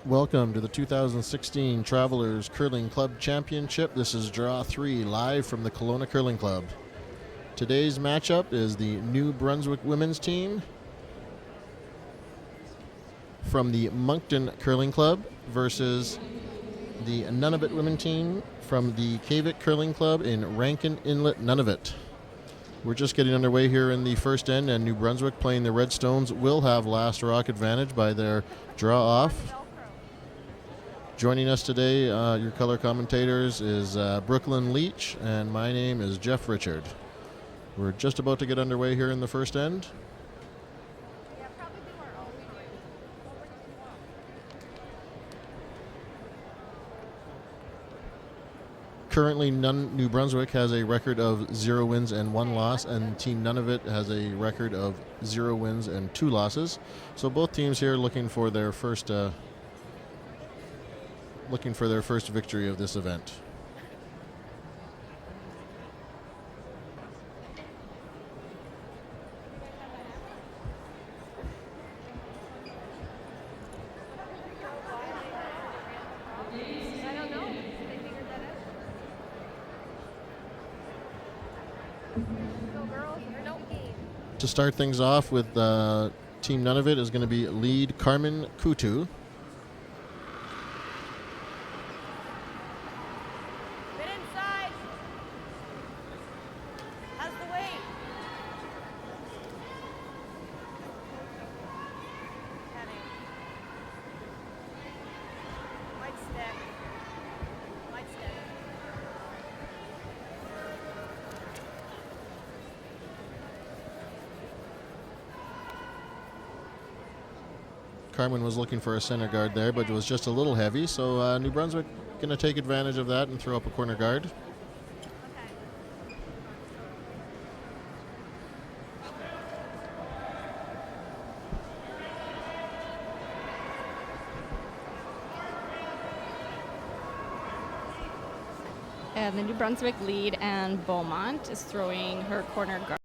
Welcome to the 2016 Travelers Curling Club Championship. This is Draw 3, live from the Kelowna Curling Club. Today's matchup is the New Brunswick women's team from the Moncton Curling Club versus the Nunavut women team from the Kavik Curling Club in Rankin Inlet, Nunavut. We're just getting underway here in the first end, and New Brunswick, playing the Redstones, will have last rock advantage by their draw off. Joining us today, your color commentators, is Brooklyn Leach, and my name is Jeff Richard. We're just about to get underway here in the first end. Currently, New Brunswick has a record of 0 wins and 1 loss, and Team Nunavut has a record of 0 wins and 2 losses. So both teams here looking for their first victory of this event. To start things off with Team Nunavut is going to be lead Carmen Kutu. Carmen was looking for a center guard there, but it was just a little heavy, so New Brunswick going to take advantage of that and throw up a corner guard. And the New Brunswick lead, Anne Beaumont, is throwing her corner guard.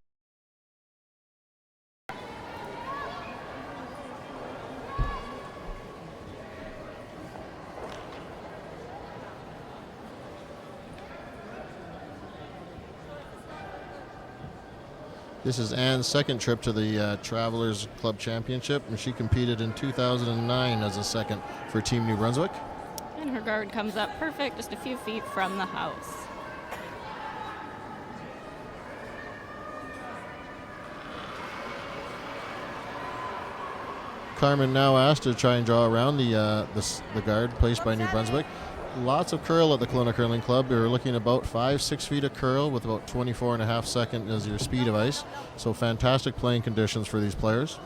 This is Anne's second trip to the Travelers Club Championship, and she competed in 2009 as a second for Team New Brunswick. And her guard comes up perfect, just a few feet from the house. Carmen now asked to try and draw around the guard placed by New Brunswick. Lots of curl at the Kelowna Curling Club. You're looking about 5-6 feet of curl with about 24.5 seconds as your speed of ice. So fantastic playing conditions for these players.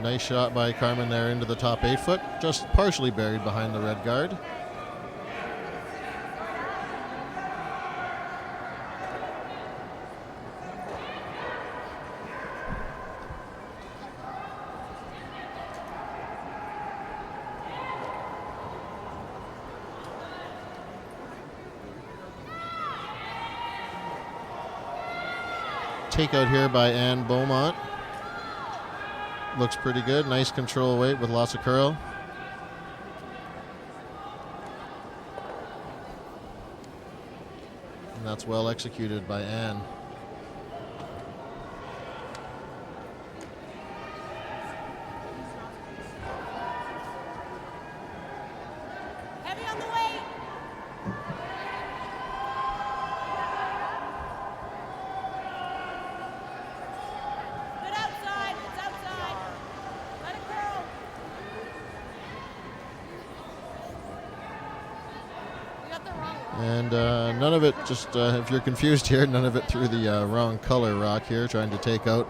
Nice shot by Carmen there into the top 8 foot, just partially buried behind the red guard. Takeout here by Anne Beaumont. Looks pretty good. Nice control weight with lots of curl. And that's well executed by Anne. Heavy on the weight. And none of it, just if you're confused here, none of it threw the wrong color rock here, trying to take out.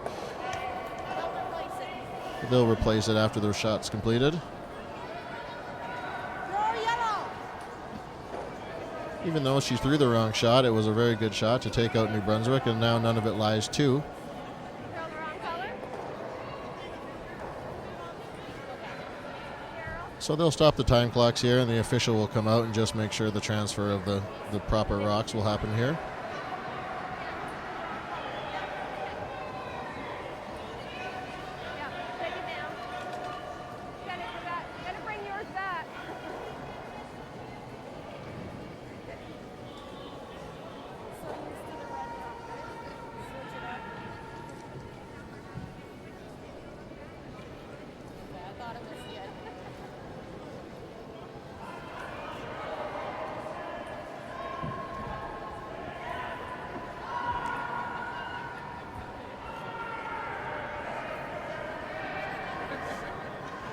They'll replace it after the shot's completed. Even though she threw the wrong shot, it was a very good shot to take out New Brunswick, and now none of it lies too. So they'll stop the time clocks here, and the official will come out and just make sure the transfer of the proper rocks will happen here.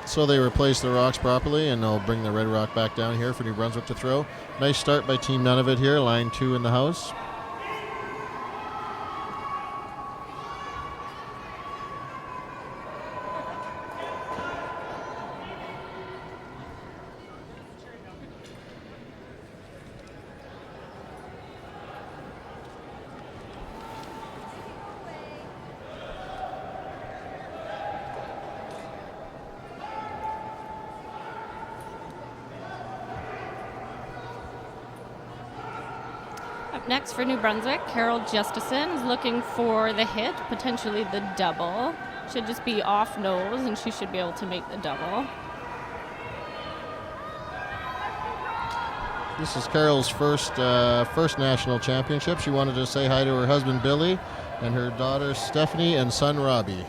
So they replace the rocks properly, and they'll bring the red rock back down here for New Brunswick to throw. Nice start by Team Nunavut here, line 2 in the house. Up next for New Brunswick, Carol Justison is looking for the hit, potentially the double. Should just be off nose, and she should be able to make the double. This is Carol's first national championship. She wanted to say hi to her husband Billy and her daughter Stephanie and son Robbie.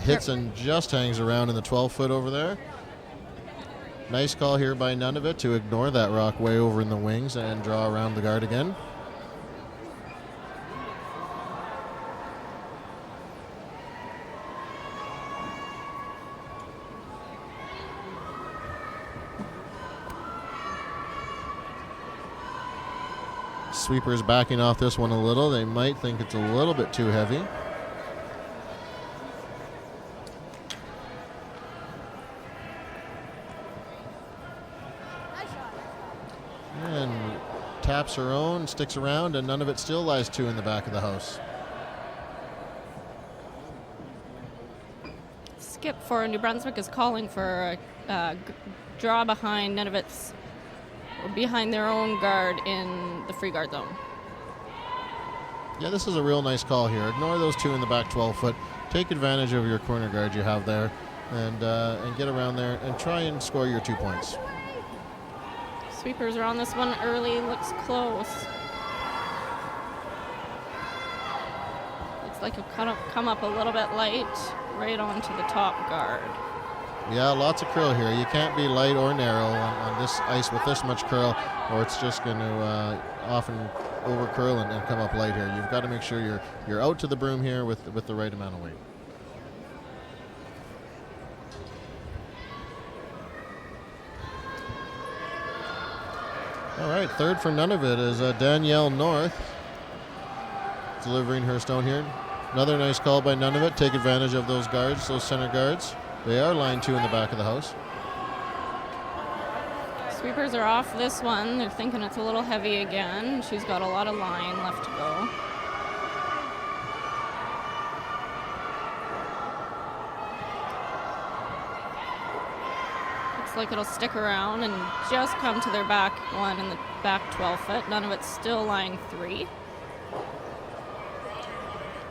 Hits and just hangs around in the 12-foot over there. Nice call here by Nunavut to ignore that rock way over in the wings and draw around the guard again. Sweepers backing off this one a little. They might think it's a little bit too heavy. And taps her own, sticks around, and none of it still lies 2 in the back of the house. Skip for New Brunswick is calling for a draw behind Nunavut's, or behind their own guard in the free guard zone. Yeah, this is a real nice call here. Ignore those 2 in the back 12-foot. Take advantage of your corner guard you have there, and get around there and try and score your 2 points. Sweepers are on this one early, looks close. Looks like it'll come up a little bit light, right onto the top guard. Yeah, lots of curl here. You can't be light or narrow on this ice with this much curl, or it's just going to often over curl and come up light here. You've got to make sure you're out to the broom here with the right amount of weight. All right, third for Nunavut is Danielle North delivering her stone here. Another nice call by Nunavut. Take advantage of those guards, those center guards. They are line 2 in the back of the house. Sweepers are off this one. They're thinking it's a little heavy again. She's got a lot of line left to go. Looks like it'll stick around and just come to their back one in the back 12-foot. None of it's still lying 3.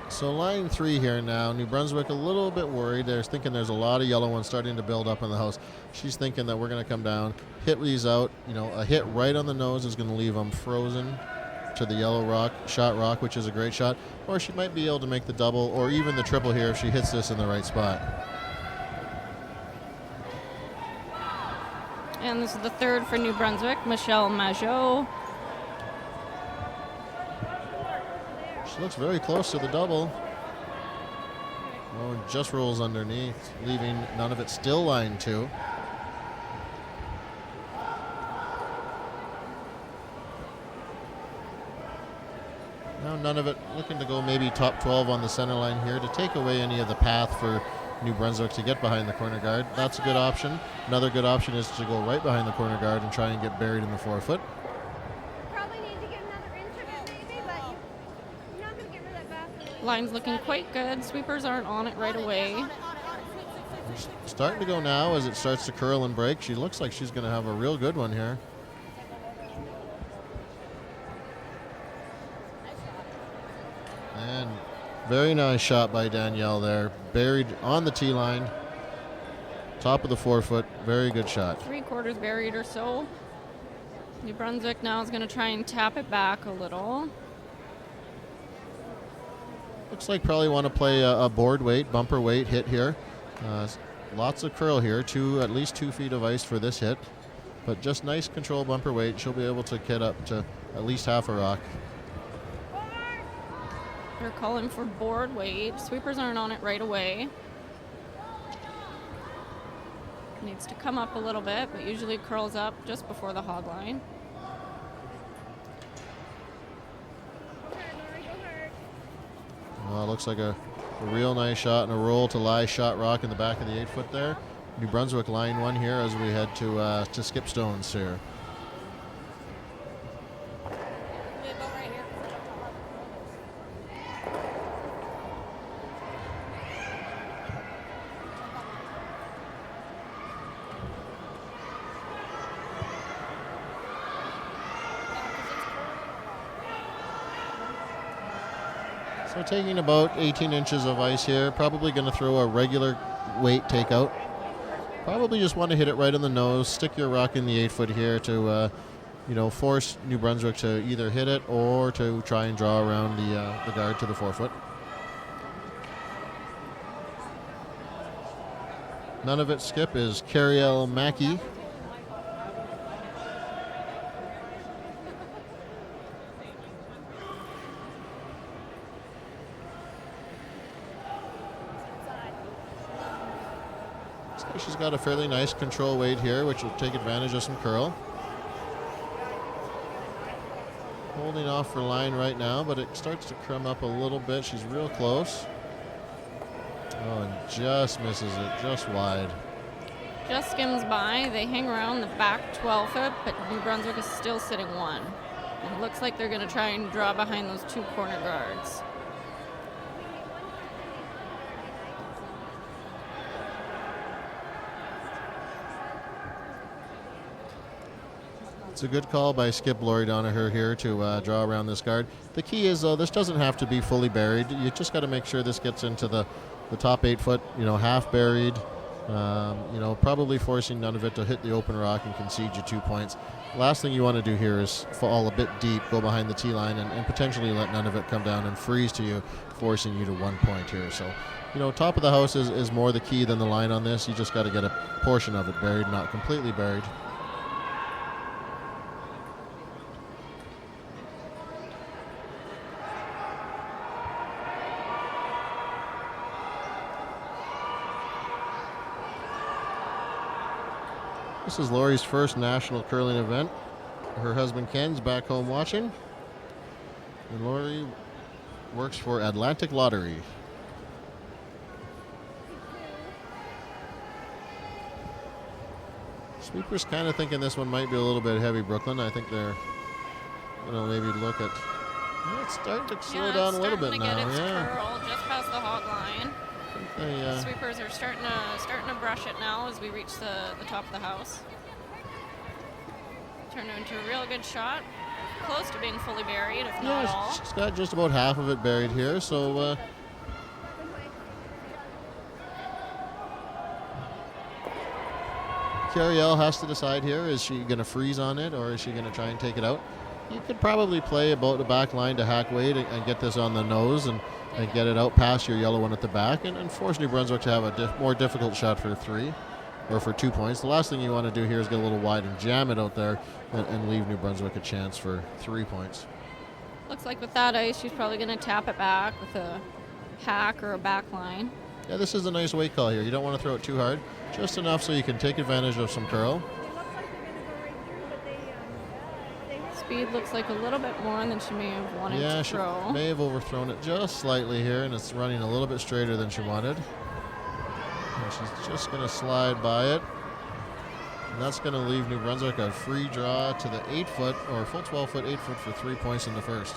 So line 3 here now. New Brunswick a little bit worried. They're thinking there's a lot of yellow ones starting to build up in the house. She's thinking that we're going to come down, hit these out. You know, a hit right on the nose is going to leave them frozen to the yellow rock, shot rock, which is a great shot. Or she might be able to make the double or even the triple here if she hits this in the right spot. And this is the third for New Brunswick, Michelle Majot. She looks very close to the double. Oh, just rolls underneath, leaving none of it still line 2. Now none of it looking to go maybe top 12 on the center line here to take away any of the path for New Brunswick to get behind the corner guard. That's a good option. Another good option is to go right behind the corner guard and try and get buried in the 4-foot. Probably need to get another inch of it maybe, but you're not going to get rid of that fast. Line's looking quite good. Sweepers aren't on it right away. Starting to go now as it starts to curl and break. She looks like she's going to have a real good one here. And very nice shot by Danielle there. Buried on the tee line. Top of the 4-foot. Very good shot. 3/4 buried or so. New Brunswick now is going to try and tap it back a little. Looks like probably want to play a board weight, bumper weight hit here. Lots of curl here. At least 2 feet of ice for this hit. But just nice control bumper weight. She'll be able to get up to at least half a rock. They're calling for board weight. Sweepers aren't on it right away. Needs to come up a little bit, but usually curls up just before the hog line. Well, it looks like a real nice shot and a roll to lie shot rock in the back of the 8-foot there. New Brunswick line 1 here as we head to skip stones here. So taking about 18 inches of ice here, probably going to throw a regular weight takeout. Probably just want to hit it right on the nose, stick your rock in the 8-foot here to, force New Brunswick to either hit it or to try and draw around the guard to the 4-foot. Nunavut skip is Cariel Mackey. She's got a fairly nice control weight here, which will take advantage of some curl. Holding off for line right now, but it starts to crumb up a little bit. She's real close. Oh, and just misses it, just wide. Just skims by. They hang around the back 12-foot, but New Brunswick is still sitting 1. And it looks like they're going to try and draw behind those 2 corner guards. It's a good call by Skip Laurie Donaher here to draw around this guard. The key is, though, this doesn't have to be fully buried. You just got to make sure this gets into the top 8-foot, half buried. Probably forcing Nunavut to hit the open rock and concede you 2 points. Last thing you want to do here is fall a bit deep, go behind the tee line, and potentially let Nunavut come down and freeze to you, forcing you to 1 point here. So, top of the house is more the key than the line on this. You just got to get a portion of it buried, not completely buried. This is Laurie's first national curling event. Her husband Ken's back home watching. And Laurie works for Atlantic Lottery. Sweepers kind of thinking this one might be a little bit heavy, Brooklyn. I think they're going to maybe look at... It's starting to slow down a little bit now. Curl just past the hog line. The sweepers are starting to brush it now as we reach the top of the house. Turned into a real good shot. Close to being fully buried, if not all. She's got just about half of it buried here, so... Cariel has to decide here, is she going to freeze on it or is she going to try and take it out? You could probably play about the back line to hack weight and get this on the nose and get it out past your yellow one at the back and force New Brunswick to have a more difficult shot for 3 or for 2 points. The last thing you want to do here is get a little wide and jam it out there and leave New Brunswick a chance for 3 points. Looks like with that ice, she's probably going to tap it back with a hack or a back line. Yeah, this is a nice weight call here. You don't want to throw it too hard, just enough so you can take advantage of some curl. Speed looks like a little bit more than she may have wanted to throw. Yeah, she may have overthrown it just slightly here, and it's running a little bit straighter than she wanted. And she's just going to slide by it. And that's going to leave New Brunswick a free draw to the 8-foot, or full 12-foot, 8-foot for 3 points in the first.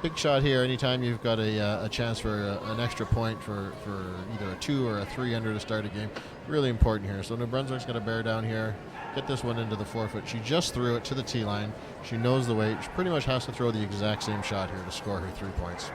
Big shot here anytime you've got a chance for an extra point for either a 2 or a 3 under to start a game. Really important here. So New Brunswick's going to bear down here, get this one into the 4-foot. She just threw it to the tee line. She knows the weight. She pretty much has to throw the exact same shot here to score her 3 points.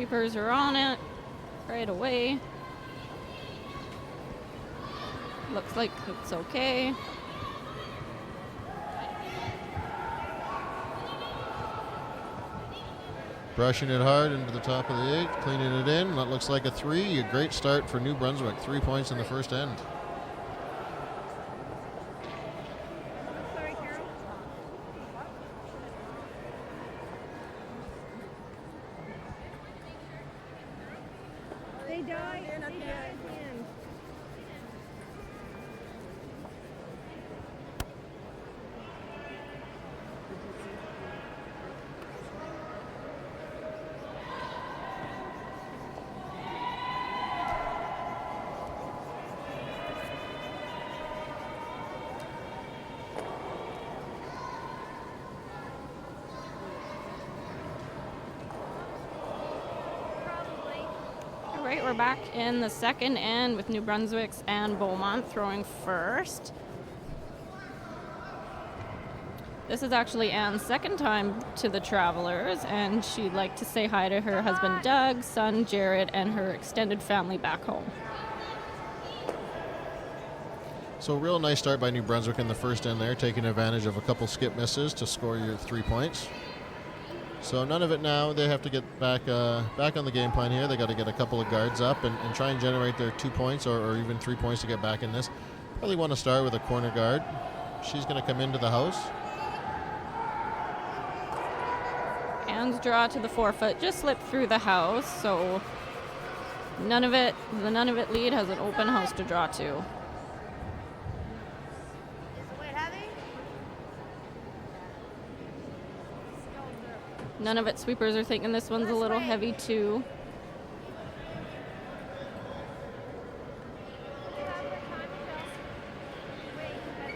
Sweepers are on it right away. Looks like it's okay. Brushing it hard into the top of the 8, cleaning it in. That looks like a 3. A great start for New Brunswick. 3 points in the first end. Sorry, Carol. They die at the end. Probably. All right, we're back in the second end with New Brunswick's Anne Beaumont throwing first. This is actually Anne's second time to the Travelers, and she'd like to say hi to her husband Doug, son Jared, and her extended family back home. So real nice start by New Brunswick in the first end there, taking advantage of a couple skip misses to score your 3 points. So none of it now. They have to get back on the game plan here. They got to get a couple of guards up and try and generate their 2 points or even 3 points to get back in this. Probably want to start with a corner guard. She's going to come into the house. Anne's draw to the 4-foot just slipped through the house, so the Nunavut lead has an open house to draw to. Is the weight heavy? Nunavut sweepers are thinking this one's a little heavy too. Do you have the time to tell? Weight heavy.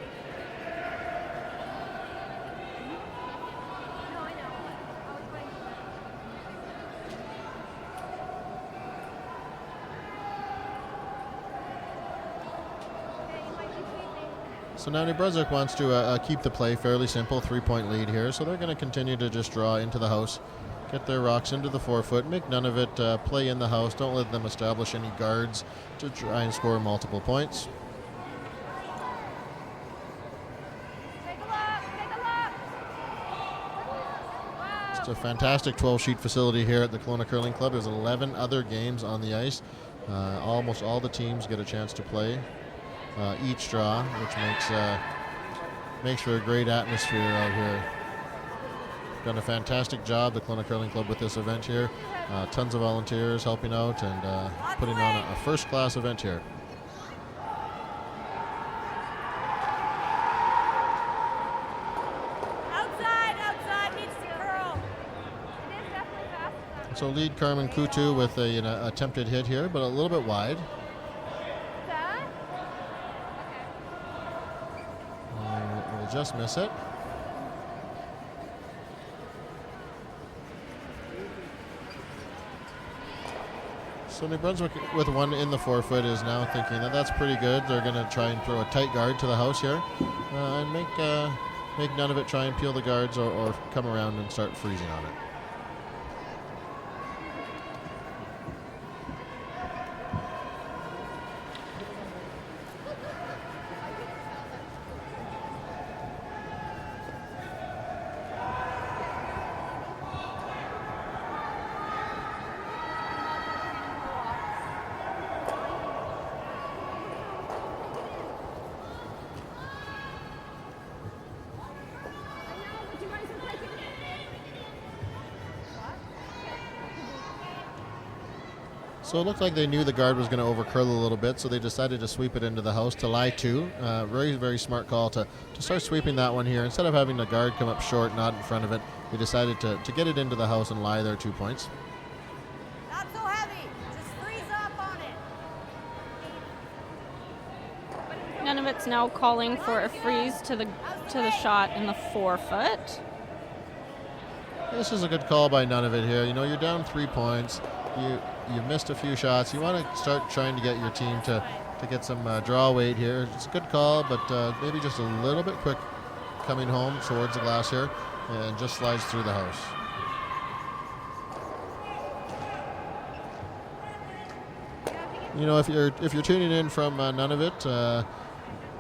No, I know. I was waiting for that. Okay, you might be sweeping. So now New Brunswick wants to keep the play fairly simple, 3-point lead here. So they're going to continue to just draw into the house, get their rocks into the 4-foot, make none of it play in the house. Don't let them establish any guards to try and score multiple points. Take a look. Take a look. Wow. It's a fantastic 12-sheet facility here at the Kelowna Curling Club. There's 11 other games on the ice. Almost all the teams get a chance to play each draw, which makes for a great atmosphere out here. Done a fantastic job, the Kelowna Curling Club, with this event here. Tons of volunteers helping out and putting on a first-class event here. Outside needs to curl. It is definitely fast. So lead Carmen Coutu with an attempted hit here, but a little bit wide. That? Okay. We'll just miss it. So New Brunswick with one in the 4-foot is now thinking that that's pretty good. They're going to try and throw a tight guard to the house here and make none of it try and peel the guards or come around and start freezing on it. So it looked like they knew the guard was going to overcurl a little bit, so they decided to sweep it into the house to lie to. Very, very smart call to start sweeping that one here. Instead of having the guard come up short, not in front of it, they decided to get it into the house and lie their 2 points. Not so heavy. Just freeze up on it. None of it's now calling for a freeze to the shot in the 4-foot. This is a good call by none of it here. You know, you're down 3 points. You've missed a few shots. You want to start trying to get your team to get some draw weight here. It's a good call, but maybe just a little bit quick coming home towards the glass here, and just slides through the house. You know, if you're tuning in from Nunavut,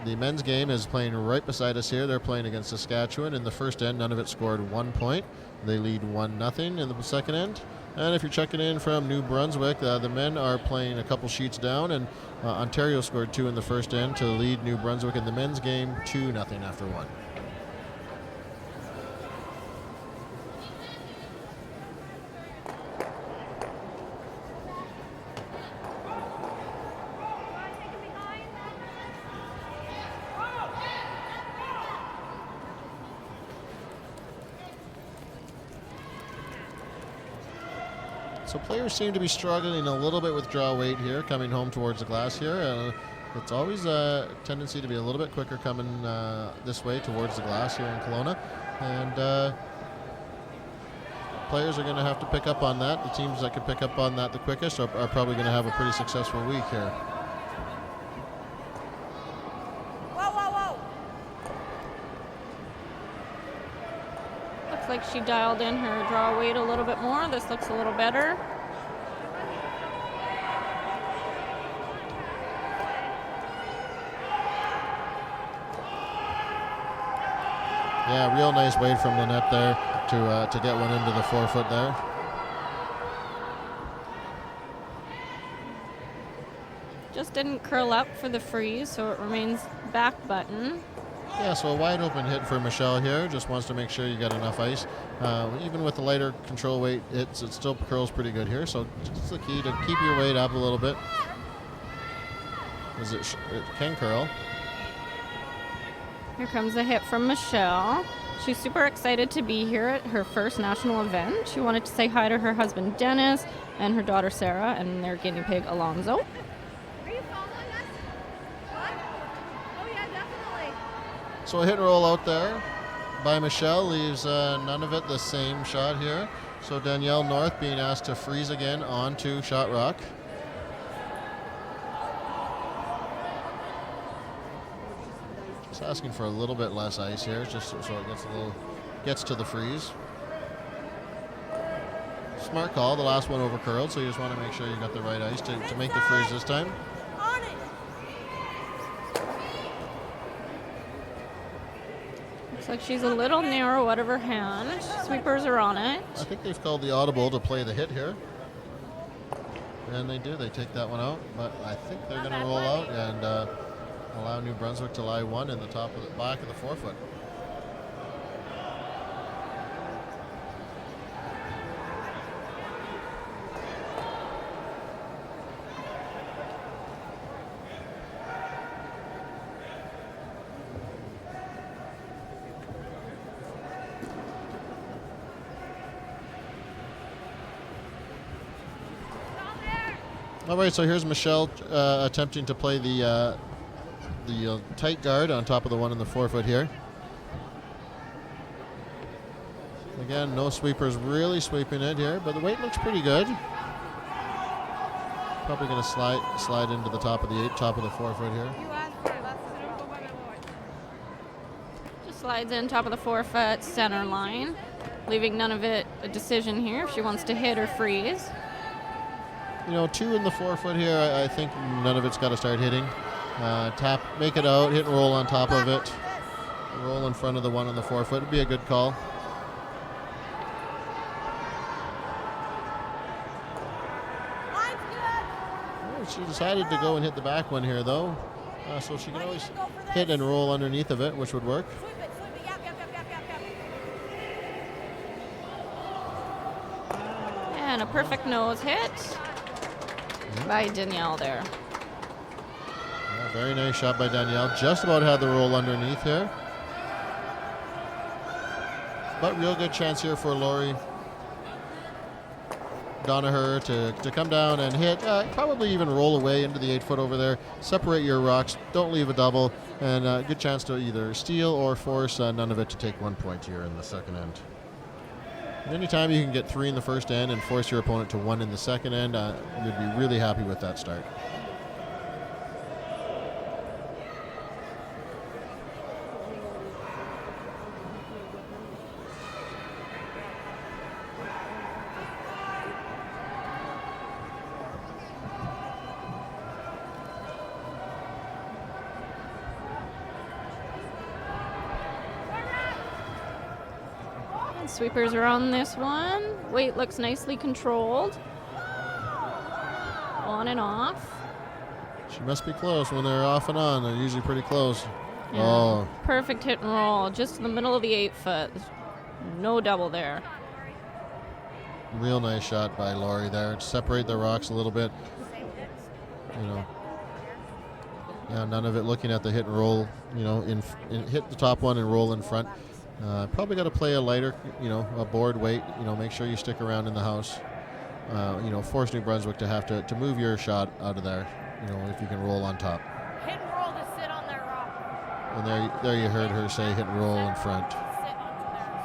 the men's game is playing right beside us here. They're playing against Saskatchewan. In the first end, Nunavut scored 1 point. They lead 1-0 in the second end. And if you're checking in from New Brunswick, the men are playing a couple sheets down, and Ontario scored 2 in the first end to lead New Brunswick in the men's game 2-0 after 1. So players seem to be struggling a little bit with draw weight here, coming home towards the glass here. It's always a tendency to be a little bit quicker coming this way towards the glass here in Kelowna. And players are going to have to pick up on that. The teams that can pick up on that the quickest are probably going to have a pretty successful week here. Looks like she dialed in her draw weight a little bit more. This looks a little better. Yeah, real nice weight from the net there to get one into the forefoot there. Just didn't curl up for the freeze, so it remains back button. Yeah, so a wide open hit for Michelle here. Just wants to make sure you got enough ice. Even with the lighter control weight hits, it still curls pretty good here. So just the key to keep your weight up a little bit. It can curl. Here comes a hit from Michelle. She's super excited to be here at her first national event. She wanted to say hi to her husband Dennis and her daughter Sarah and their guinea pig Alonzo. Are you following us? What? Oh, yeah, definitely. So a hit and roll out there by Michelle leaves Nunavut the same shot here. So Danielle North being asked to freeze again onto shot rock. Just asking for a little bit less ice here, just so it gets to the freeze. Smart call. The last one over curled, so you just want to make sure you got the right ice to make the freeze this time. On it. Looks like she's a little narrow out of her hand. Sweepers are on it. I think they've called the audible to play the hit here. And they do. They take that one out. But I think they're going to roll out and allow New Brunswick to lie one in the back of the forefoot. All right, so here's Michelle attempting to play the tight guard on top of the one in the forefoot here. Again, no sweepers really sweeping it here, but the weight looks pretty good. Probably going to slide into the top of the forefoot here. Just slides in top of the forefoot center line, leaving none of it a decision here if she wants to hit or freeze. You know, 2 in the forefoot here, I think none of it's got to start hitting. Tap, make it out, hit and roll on top of it. Roll in front of the one on the forefoot would be a good call. Oh, she decided to go and hit the back one here, though. So she can always hit and roll underneath of it, which would work. And a perfect nose hit by Danielle there. Yeah, very nice shot by Danielle. Just about had the roll underneath here. But real good chance here for Lori Donaher to come down and hit, probably even roll away into the 8-foot over there. Separate your rocks, don't leave a double, and good chance to either steal or force none of it to take 1 point here in the second end. Anytime you can get 3 in the first end and force your opponent to 1 in the second end, you'd be really happy with that start. Sweepers are on this one. Weight looks nicely controlled. On and off. She must be close. When they're off and on, they're usually pretty close. Yeah. Oh, Perfect hit and roll. Just in the middle of the 8 foot. No double there. real nice shot by Laurie there. Separate the rocks a little bit. You know. Yeah, none of it looking at the hit and roll, you know, hit the top one and roll in front. Probably got to play a lighter, you know, a board weight, you know, make sure you stick around in the house. You know, force New Brunswick to have to move your shot out of there, you know, if you can roll on top. Hit and roll to sit on that rock. And there you heard her say hit and roll in front. Sit onto there.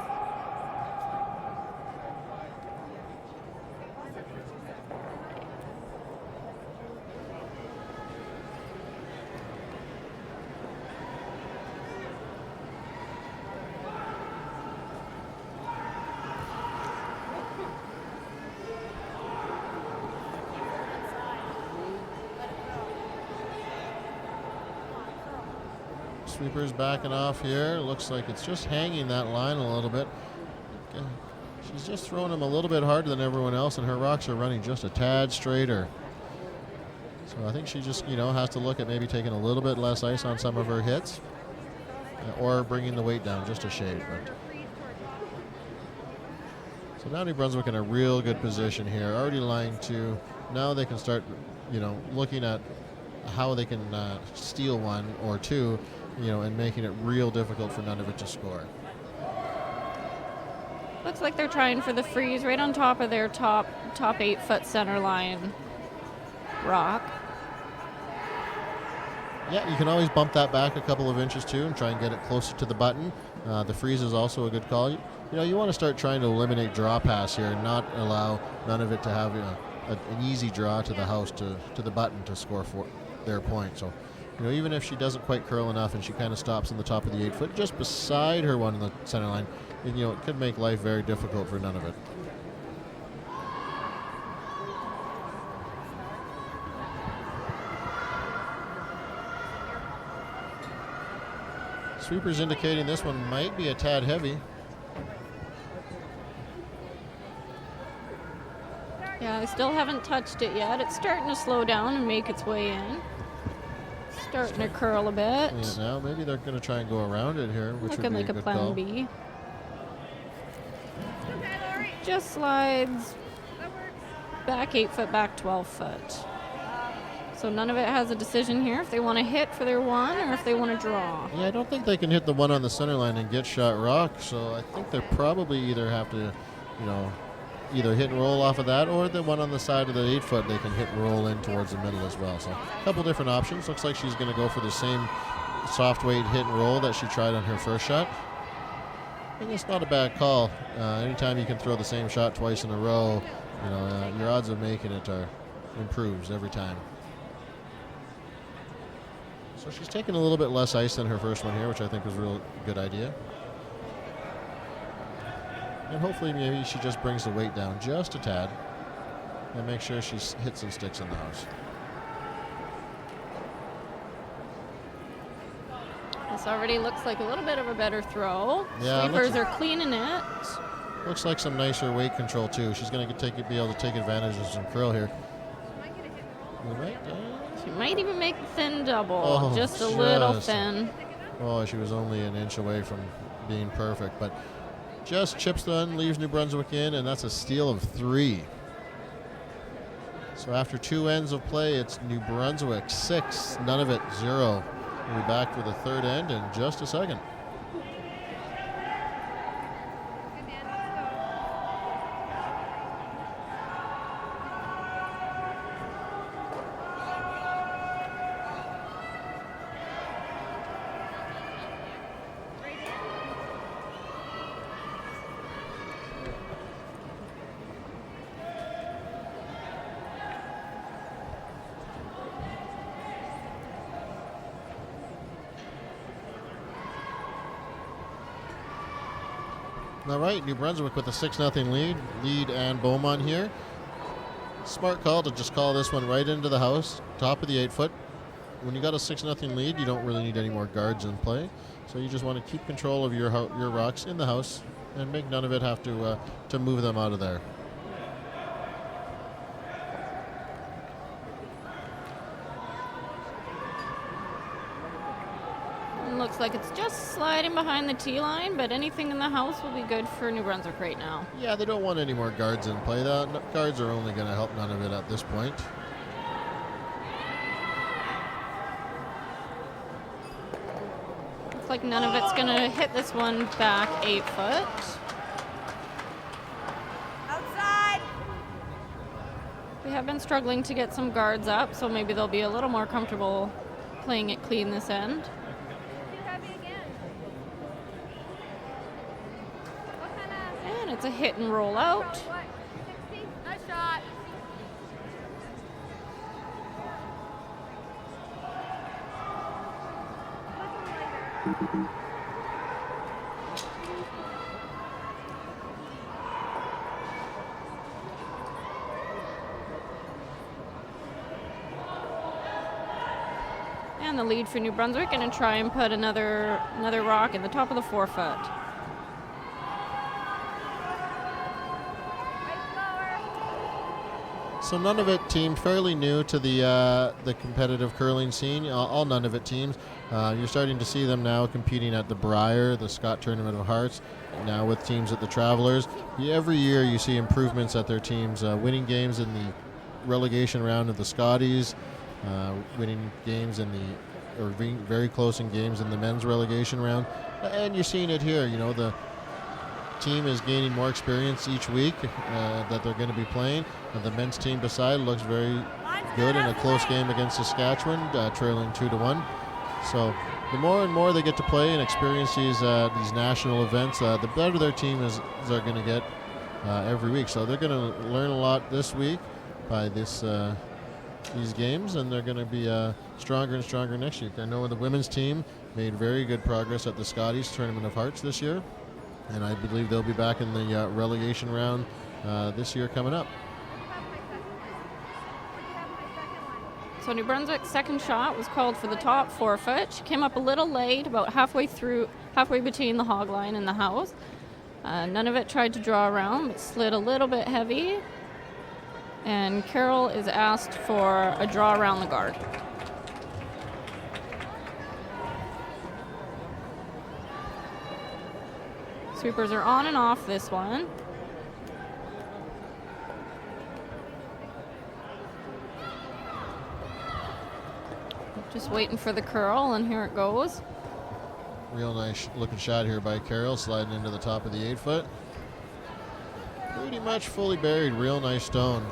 Sweeper's backing off here. Looks like it's just hanging that line a little bit. She's just throwing them a little bit harder than everyone else, and her rocks are running just a tad straighter. So I think she just, you know, has to look at maybe taking a little bit less ice on some of her hits, or bringing the weight down just a shade. But so now New Brunswick in a real good position here. Already line 2. Now they can start, you know, looking at how they can steal 1 or 2, you know, and making it real difficult for Nunavut to score. Looks like they're trying for the freeze right on top of their top 8 foot center line rock. Yeah, you can always bump that back a couple of inches too and try and get it closer to the button. The freeze is also a good call. You know, you want to start trying to eliminate draw pass here and not allow Nunavut to have an easy draw to the house to the button to score for their point. So, you know, even if she doesn't quite curl enough and she kind of stops on the top of the 8 foot, just beside her one in the center line, and, you know, it could make life very difficult for Nunavut. Sweeper's indicating this one might be a tad heavy. Yeah, they still haven't touched it yet. It's starting to slow down and make its way in. Starting to curl a bit. Yeah, now maybe they're going to try and go around it here, which Looking would be like a a good plan call. B. Okay, Lori. Just slides That works. back 8 foot, back 12 foot. So none of it has a decision here if they want to hit for their 1 or if they want to draw. Yeah, I don't think they can hit the one on the center line and get shot rock, so I think they probably either have to, you know, either hit and roll off of that, or the one on the side of the 8 foot they can hit and roll in towards the middle as well. So a couple different options. Looks like she's going to go for the same soft weight hit and roll that she tried on her first shot. I think it's not a bad call. Anytime you can throw the same shot twice in a row, you know, your odds of making it improves every time. So she's taking a little bit less ice than her first one here, which I think was a real good idea. And hopefully maybe she just brings the weight down just a tad and make sure she hits some sticks in the house. This already looks like a little bit of a better throw. Yeah, it Sweepers looks- are cleaning it. Looks like some nicer weight control too. She's going to be able to take advantage of some curl here. Might get a hit and roll. We might, She might even make the thin double. Oh, just a little just- thin. oh, she was only an inch away from being perfect, but just chips one, leaves New Brunswick in, and that's a steal of 3. So after 2 ends of play, it's New Brunswick 6, Nunavut 0. We'll be back for the third end in just a second. Good, Dan. Let's go. All right, New Brunswick with a 6-0 lead and Beaumont here. Smart call to just call this one right into the house, top of the 8 foot. When you got a 6-0 lead, you don't really need any more guards in play. So you just want to keep control of your rocks in the house and make Nunavut have to move them out of there. Looks like it's just sliding behind the tee line, but anything in the house will be good for New Brunswick right now. Yeah, they don't want any more guards in play. The guards are only going to help Nunavut at this point. Looks like Nunavut's going to hit this one back 8 foot. Outside. They have been struggling to get some guards up, so maybe they'll be a little more comfortable playing it clean this end. Too heavy again. What kind of? And it's a hit and roll out. What? 60? Nice shot. And the lead for New Brunswick, going to try and put another rock in the top of the 4 foot. So Nunavut team fairly new to the competitive curling scene. All Nunavut teams. You're starting to see them now competing at the Brier, the Scott Tournament of Hearts, now with teams at the Travelers. Every year you see improvements at their teams, winning games in the relegation round of the Scotties, winning games or being very close in games in the men's relegation round. And you're seeing it here. The team is gaining more experience each week that they're going to be playing. And the men's team beside looks very good in a close game against Saskatchewan, trailing 2-1. So the more and more they get to play and experience these national events, the better their team is they're going to get every week. So they're going to learn a lot this week by these games, and they're going to be stronger and stronger next week. I know the women's team made very good progress at the Scotties Tournament of Hearts this year, and I believe they'll be back in the relegation round this year coming up. So New Brunswick's second shot was called for the top 4 foot. She came up a little late, about halfway between the hog line and the house. None of it tried to draw around, but slid a little bit heavy. And Carol is asked for a draw around the guard. Sweepers are on and off this one. Just waiting for the curl, and here it goes. Real nice looking shot here by Carol, sliding into the top of the 8 foot. Pretty much fully buried, real nice stone.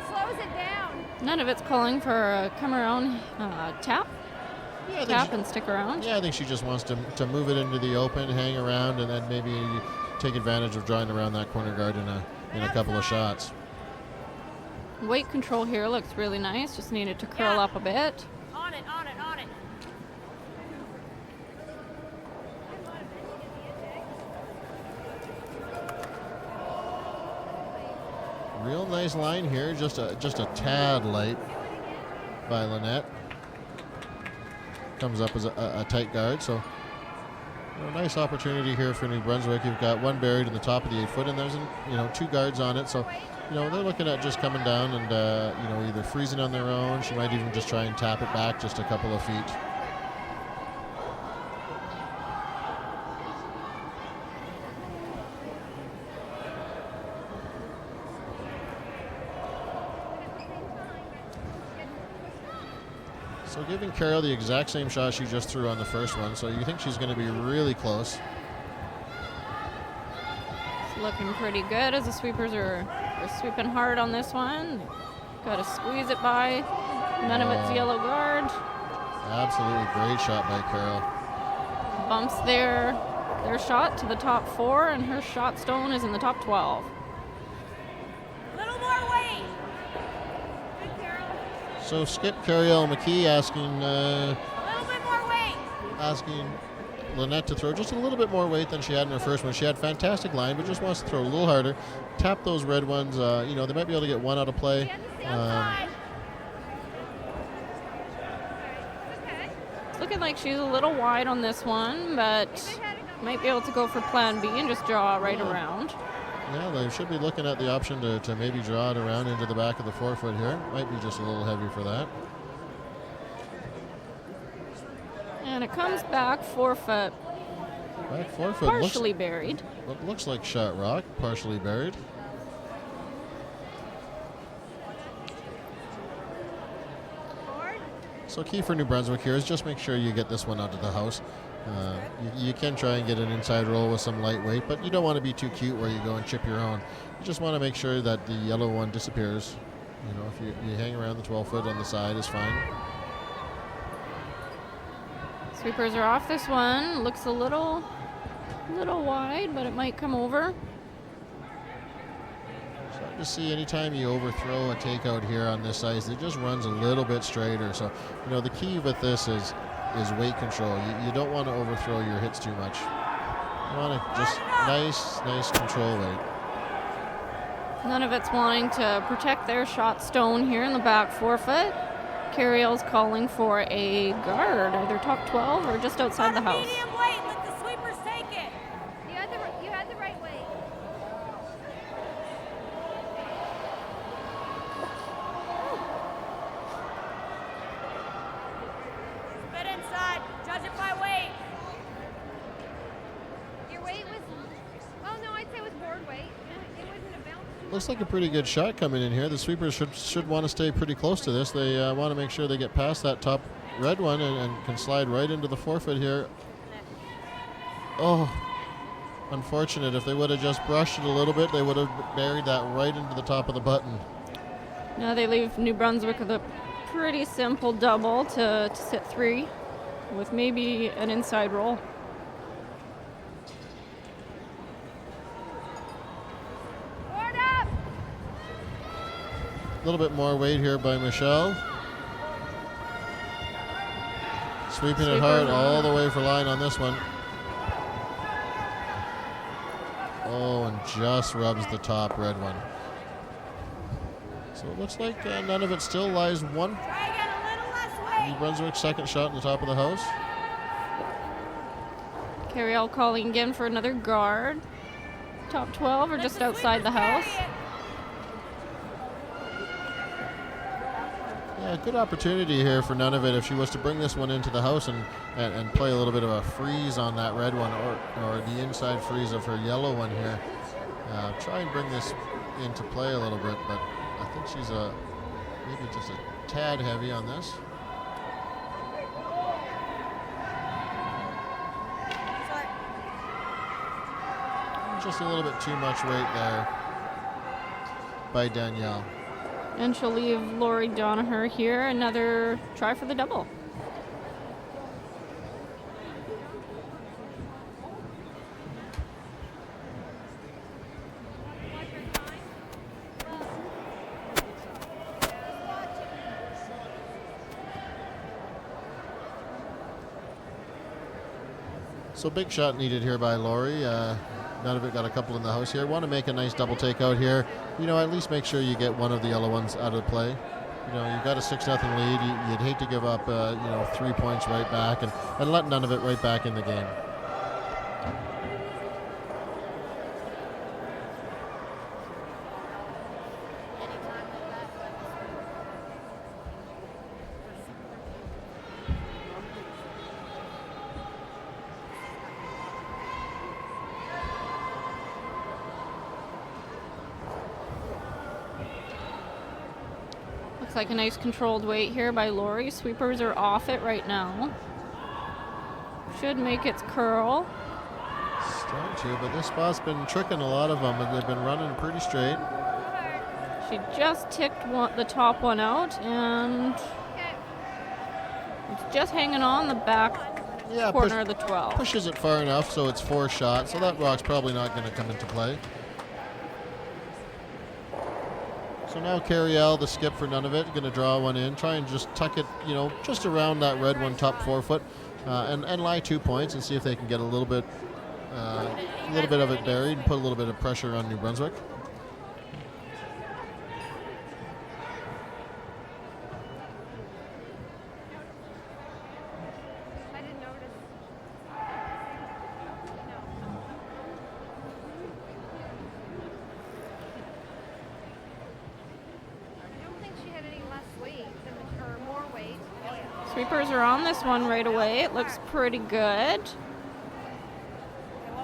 Slows it down. None of it's calling for a come around tap. Yeah, Tap and stick around. Yeah, I think she just wants to move it into the open, hang around, and then maybe take advantage of drawing around that corner guard in a couple of shots. Weight control here looks really nice. Just needed to curl up a bit. On it, on it, on it. Real nice line here, just a tad light by Lynette. Comes up as a tight guard, so a nice opportunity here for New Brunswick. You've got one buried in the top of the 8 foot, and there's 2 guards on it, so they're looking at just coming down and either freezing on their own. She might even just try and tap it back just a couple of feet. So giving Carol the exact same shot she just threw on the first one, so you think she's going to be really close. It's looking pretty good as the sweepers are sweeping hard on this one. Got to squeeze it by. None of it's yellow guard. Absolutely great shot by Carol. Bumps their shot to the top 4, and her shot stone is in the top 12. A little more weight. Good, Carol. So Skip Carriel McKee asking A little bit more weight. asking Lynette to throw just a little bit more weight than she had in her first one. She had fantastic line, but just wants to throw a little harder. Tap those red ones. They might be able to get one out of play. Outside. Okay. looking like she's a little wide on this one, but might be able to go for plan B and just draw right around. Yeah, they should be looking at the option to maybe draw it around into the back of the forefoot here. Might be just a little heavy for that. And it comes back forefoot, Back forefoot partially buried. looks like shot rock, partially buried. So key for New Brunswick here is just make sure you get this one out of the house. You can try and get an inside roll with some lightweight, but you don't want to be too cute where you go and chip your own. You just want to make sure that the yellow one disappears. You know, if you hang around the 12 foot on the side is fine. Sweepers are off this one. Looks a little wide, but it might come over. Starting to see anytime you overthrow a takeout here on this ice, it just runs a little bit straighter. So, you know, the key with this is weight control. You don't want to overthrow your hits too much. You want to just nice control weight. Nunavut's wanting to protect their shot stone here in the back forefoot. Carriel's calling for a guard, either top 12 or just outside the house. Medium weight, let the sweepers take it. You had the right weight. Spit inside, judge it by weight. Your weight was, well, no, I'd say it was board weight. It wouldn't have bounced. Looks like a pretty good shot coming in here. The sweepers should want to stay pretty close to this. They want to make sure they get past that top red one and can slide right into the forefoot here. Oh, unfortunate. If they would have just brushed it a little bit, they would have buried that right into the top of the button. Now they leave New Brunswick with a pretty simple double to sit 3 with maybe an inside roll. Board up! A little bit more weight here by Michelle. Sweeping it hard all the way for line on this one. Oh, and just rubs the top red one. So it looks like none of it still lies one. Try again, a little less weight. New Brunswick second shot in the top of the house. Carriel calling again for another guard. Top 12 or just outside the house. Yeah, good opportunity here for Nunavut if she was to bring this one into the house and play a little bit of a freeze on that red one or the inside freeze of her yellow one here. Try and bring this into play a little bit, but I think she's maybe just a tad heavy on this. Just a little bit too much weight there by Danielle. And she'll leave Lori Donaher here. Another try for the double. So big shot needed here by Lori. Nunavut got a couple in the house here. Want to make a nice double takeout here. You know, at least make sure you get one of the yellow ones out of play. You know, you've got a 6-0 lead. You'd hate to give up, 3 points right back and let Nunavut right back in the game. Looks like a nice controlled weight here by Lori. Sweepers are off it right now. Should make its curl. Starting to, but this spot's been tricking a lot of them, and they've been running pretty straight. She just ticked the top one out, and it's just hanging on the back corner of the 12. Pushes it far enough so it's 4 shots, so that rock's probably not going to come into play. So now Carriel, the skip for Nunavut, going to draw one in, try and just tuck it, just around that red one, top forefoot, and lie 2 points and see if they can get a little bit of it buried and put a little bit of pressure on New Brunswick. sweepers are on this one right away. It looks pretty good.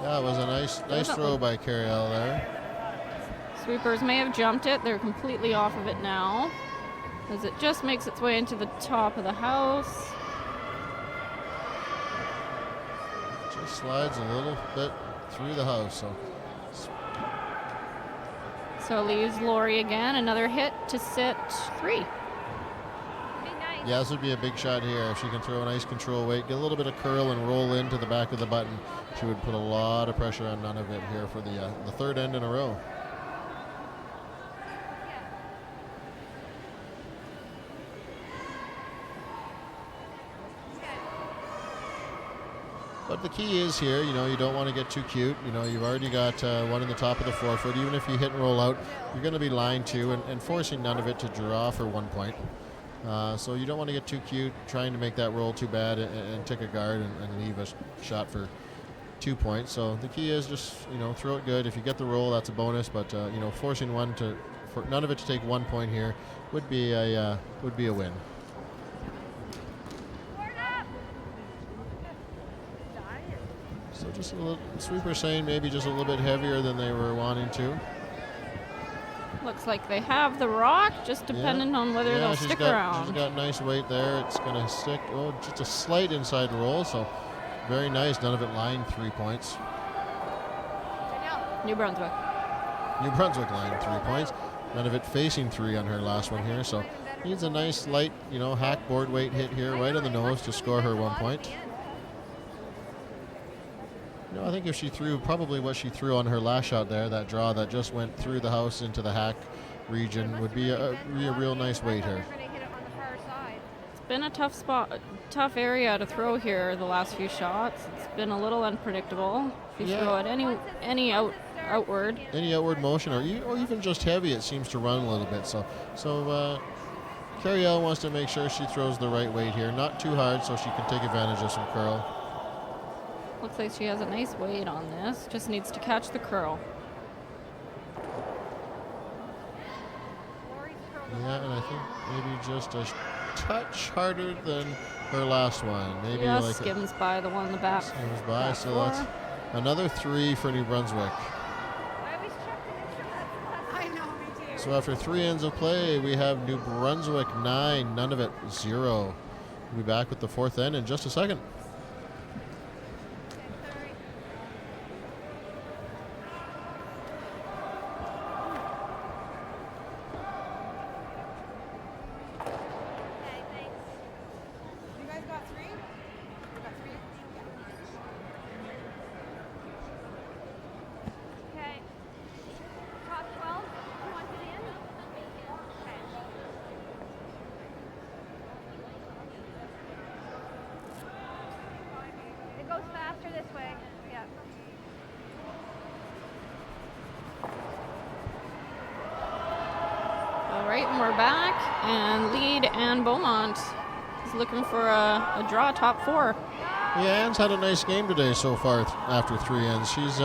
Yeah, it was a nice throw by Carriel there. Sweepers may have jumped it. They're completely off of it now, as it just makes its way into the top of the house. Just slides a little bit through the house. So leaves Lori again. Another hit to sit 3. Yeah, this would be a big shot here. If she can throw a nice control weight, get a little bit of curl and roll into the back of the button, she would put a lot of pressure on Nunavut here for the third end in a row. But the key is here, you don't want to get too cute. You've already got one in the top of the forefoot. Even if you hit and roll out, you're going to be line 2 and forcing Nunavut to draw for 1 point. So you don't want to get too cute, trying to make that roll too bad and take a guard and leave a shot for 2 points. So the key is just, throw it good. If you get the roll, that's a bonus. But, forcing for Nunavut to take 1 point here would be a win. So just a little, sweeper saying maybe just a little bit heavier than they were wanting to. Looks like they have the rock, just depending on whether they'll stick around. She's got nice weight there. It's going to stick. Oh, just a slight inside roll. So very nice. None of it line 3 points. New Brunswick. New Brunswick line 3 points. None of it facing 3 on her last one here. So needs a nice light, hack board weight hit here right on the nose to score her 1 point. I think if she threw probably what she threw on her last shot there, that draw that just went through the house into the hack region, would be a real nice weight here. It's been a tough area to throw here the last few shots. It's been a little unpredictable. If you throw it any outward. Any outward motion or even just heavy, it seems to run a little bit. So Carriel wants to make sure she throws the right weight here, not too hard so she can take advantage of some curl. Looks like she has a nice weight on this. Just needs to catch the curl. Yeah, and I think maybe just a touch harder than her last one. Maybe skims by the one in the back. Skims by, so that's another 3 for New Brunswick. I know, me too. So after 3 ends of play, we have New Brunswick 9, Nunavut 0. We'll be back with the 4th end in just a second. Looking for a draw top 4. Yeah, Anne's had a nice game today so far after 3 ends. She's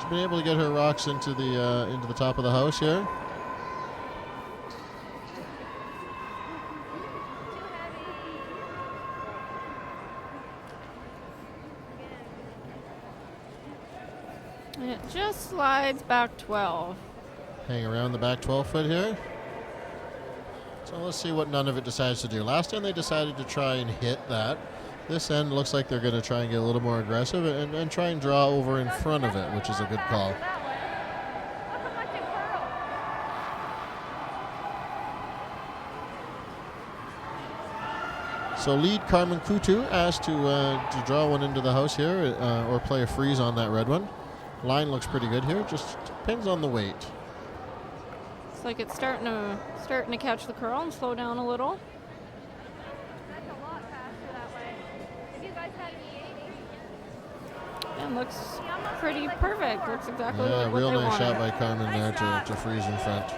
been able to get her rocks into the top of the house here. And it just slides back 12. Hang around the back 12 foot here. So let's see what Nunavut decides to do. Last time they decided to try and hit that. This end looks like they're going to try and get a little more aggressive and try and draw over in front of it, which is a good call. So lead Carmen Coutu asked to draw one into the house here or play a freeze on that red one. Line looks pretty good here. Just depends on the weight. Looks like it's starting to catch the curl and slow down a little. That's a lot faster that way. If you guys had an E80. And looks pretty perfect. Looks exactly what they wanted. Real nice shot by Carmen there to freeze in front.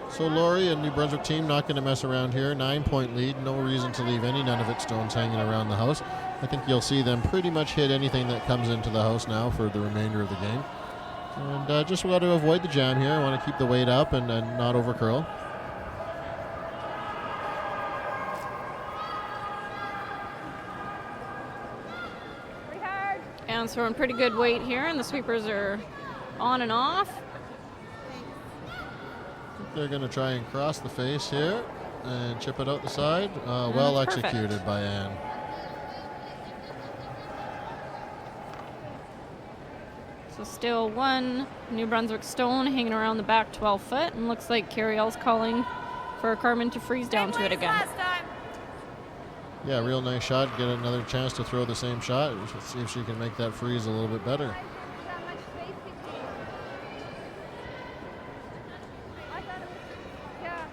So Lori and New Brunswick team not going to mess around here. 9-point lead. No reason to leave any Nunavut stones hanging around the house. I think you'll see them pretty much hit anything that comes into the house now for the remainder of the game. And just got to avoid the jam here. I want to keep the weight up and not over curl. Diane's throwing pretty good weight here, and the sweepers are on and off. They're going to try and cross the face here and chip it out the side. Well that's executed perfect. by Anne. So still one New Brunswick stone hanging around the back 12 foot, and looks like Carriel's calling for Carmen to freeze down to it again. Last time. Yeah, real nice shot. Get another chance to throw the same shot. Let's see if she can make that freeze a little bit better. That much space between. I thought it was, yeah.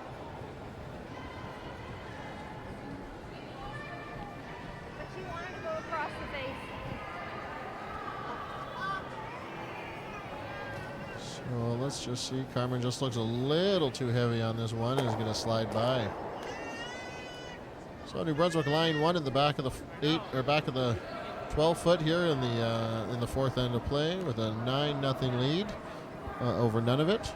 But she wanted to go across the face. So let's just see. Carmen just looks a little too heavy on this one and is going to slide by. So New Brunswick line one in the back of the back of the 12 foot here in the fourth end of play with a 9-0 lead over Nunavut.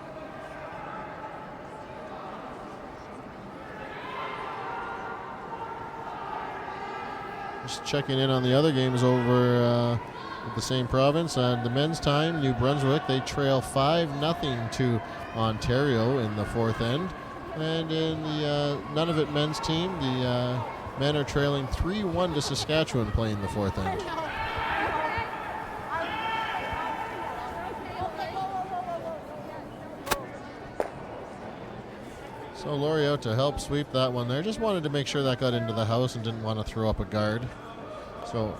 Just checking in on the other games over at the same province. And the men's time, New Brunswick, they trail 5-0 to Ontario in the fourth end. And in the Nunavut men's team, the men are trailing 3-1 to Saskatchewan playing the fourth end. So Lori out to help sweep that one there. Just wanted to make sure that got into the house and didn't want to throw up a guard. So,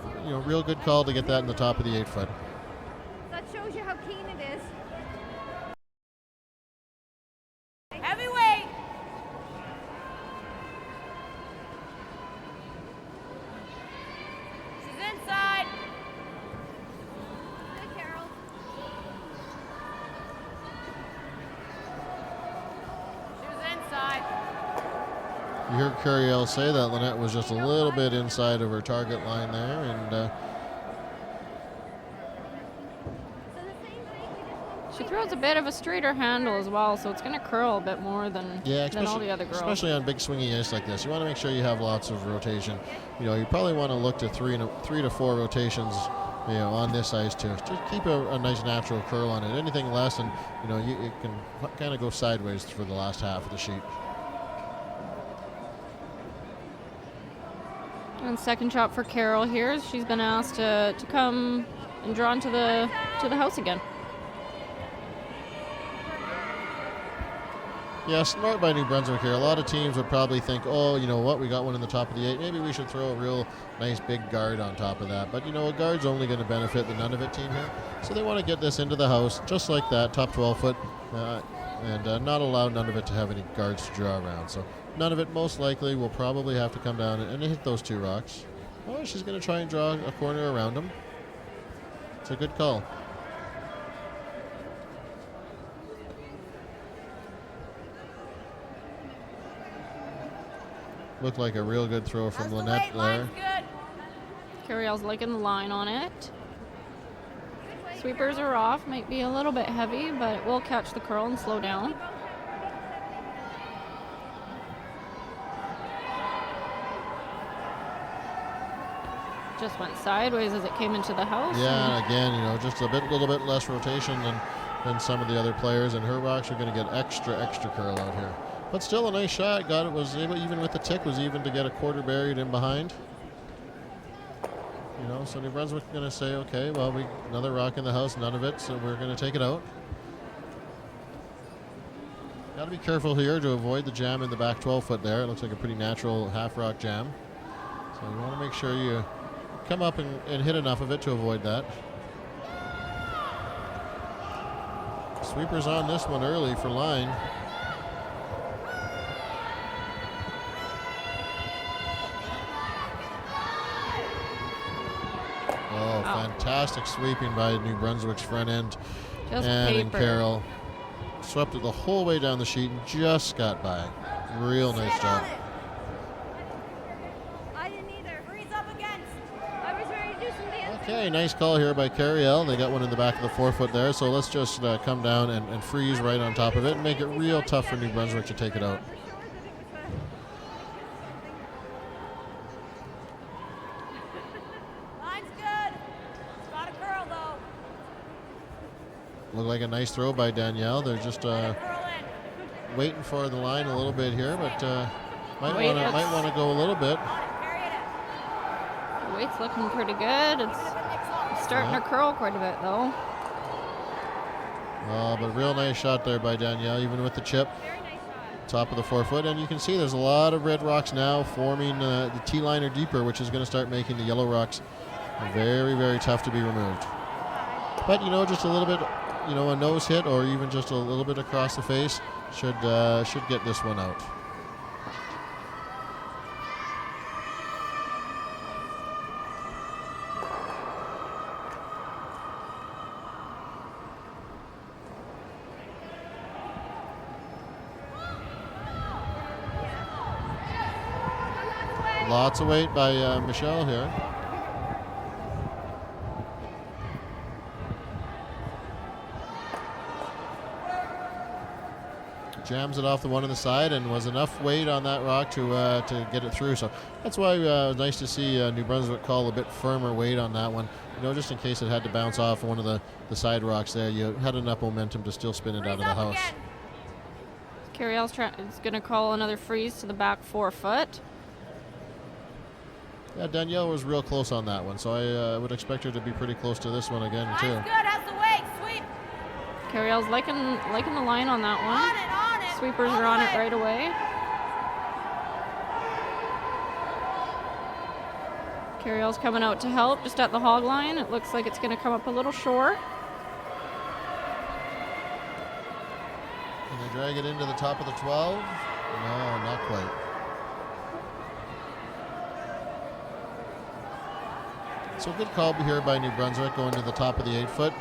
real good call to get that in the top of the 8 foot. That shows you how keen it is. Heavyweight. She's inside. Good, Carol. She was inside. You heard Curiel say that Lynette was just a little bit inside of her target line there, and So the same thing, we just won't She throws a bit of a straighter handle as well, so it's going to curl a bit more than all the other girls. especially on big swingy ice like this. You want to make sure you have lots of rotation. You probably want to look to 3 to 4 rotations, on this ice to keep a nice natural curl on it. Anything less, and it can kind of go sideways for the last half of the sheet. And second shot for Carol here. She's been asked to come and drawn to the house again. Yeah, smart by New Brunswick here. A lot of teams would probably think, oh, you know what, we got one in the top of the 8. Maybe we should throw a real nice big guard on top of that. But, a guard's only going to benefit the Nunavut team here. So they want to get this into the house just like that, top 12 foot, and not allow Nunavut to have any guards to draw around. So Nunavut most likely will probably have to come down and hit those 2 rocks. Oh, she's going to try and draw a corner around them. It's a good call. Looked like a real good throw from How's the Lynette weight? there. Line's good. Carriel's liking the line on it. Sweepers are off. Might be a little bit heavy, but it will catch the curl and slow down. Just went sideways as it came into the house. Yeah, and again, just a little bit less rotation than some of the other players, and her rocks are going to get extra curl out here. But still a nice shot. Was able, even with the tick, was even to get a quarter buried in behind. So New Brunswick going to say, okay, well, another rock in the house, none of it, so we're going to take it out. Got to be careful here to avoid the jam in the back 12 foot there. It looks like a pretty natural half rock jam. So you want to make sure you come up and hit enough of it to avoid that. Sweepers on this one early for line. Oh, fantastic sweeping by New Brunswick's front end. Just And paper. Carol swept it the whole way down the sheet and just got by. Real nice Sit job. on it. I didn't either. Freeze up against. I was ready to do some dancing. Okay, nice call here by Cariel. They got one in the back of the 4 foot there, so let's just come down and freeze right on top of it and make it real tough for New Brunswick to take it out. Line's good. It's got a curl. Looked like a nice throw by Danielle. They're just waiting for the line a little bit here, but might want to go a little bit. The weight's looking pretty good. It's starting to curl quite a bit, though. But real nice shot there by Danielle, even with the chip. Very nice shot. Top of the 4 foot, and you can see there's a lot of red rocks now forming the T-line or deeper, which is going to start making the yellow rocks very, very tough to be removed. But just a little bit, a nose hit or even just a little bit across the face should get this one out. Lots of weight by Michelle here. Jams it off the one on the side, and was enough weight on that rock to get it through. So that's why it was nice to see New Brunswick call a bit firmer weight on that one. just in case it had to bounce off one of the side rocks there, you had enough momentum to still spin it out of the house. Carriel's is going to call another freeze to the back 4 foot. Yeah, Danielle was real close on that one, so I would expect her to be pretty close to this one again, too. Good, has the weight, sweep. Carriel's liking the line on that one. On it. Sweepers are on it right away. Carriel's coming out to help just at the hog line. It looks like it's going to come up a little short. Can they drag it into the top of the 12? No, not quite. So good call here by New Brunswick going to the top of the 8 foot,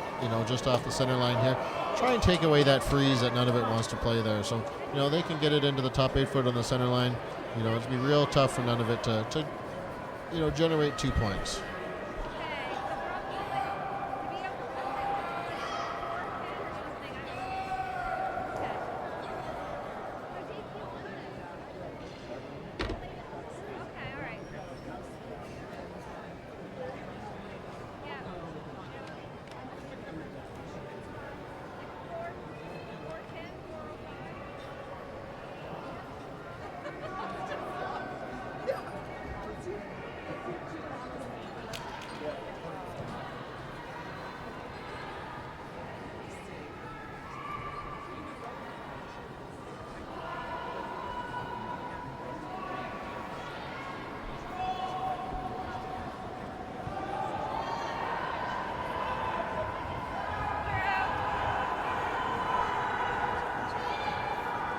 just off the center line here. Try and take away that freeze that Nunavut wants to play there. So, they can get it into the top 8 foot on the center line. It'd be real tough for Nunavut to generate 2 points.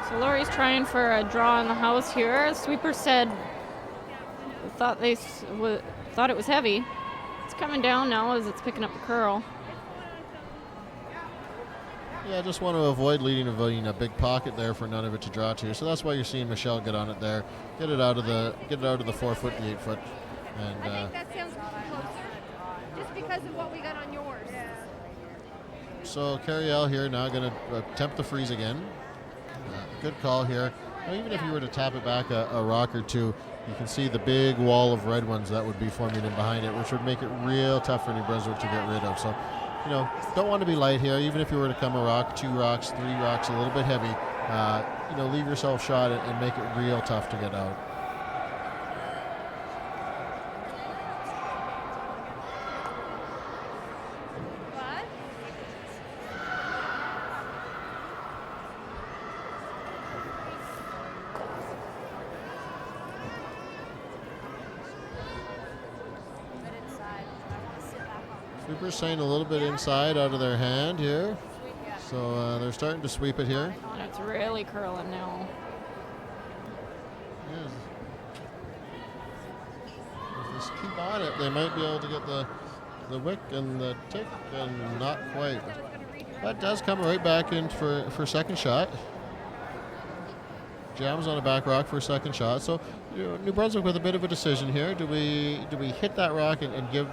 So Laurie's trying for a draw in the house here. Sweeper said thought it was heavy. It's coming down now as it's picking up the curl. Yeah, I just want to avoid leading a big pocket there for Nunavut to draw to. So that's why you're seeing Michelle get on it there, get it out of the 4 foot, the 8 foot, and. I think that sounds closer, just because of what we got on yours. Yeah. So Carriel here now going to attempt the freeze again. Good call here. Now, even if you were to tap it back a rock or two, you can see the big wall of red ones that would be forming in behind it, which would make it real tough for New Brunswick to get rid of. So, don't want to be light here. Even if you were to come a rock, 2 rocks, 3 rocks, a little bit heavy, leave yourself shot and make it real tough to get out. Sweepers staying a little bit inside out of their hand here. So they're starting to sweep it here. And it's really curling now. Yeah. If they keep on it, they might be able to get the wick and the tick, and not quite. That does come right back in for second shot. Jams on a back rock for a second shot. So New Brunswick with a bit of a decision here. Do we hit that rock and give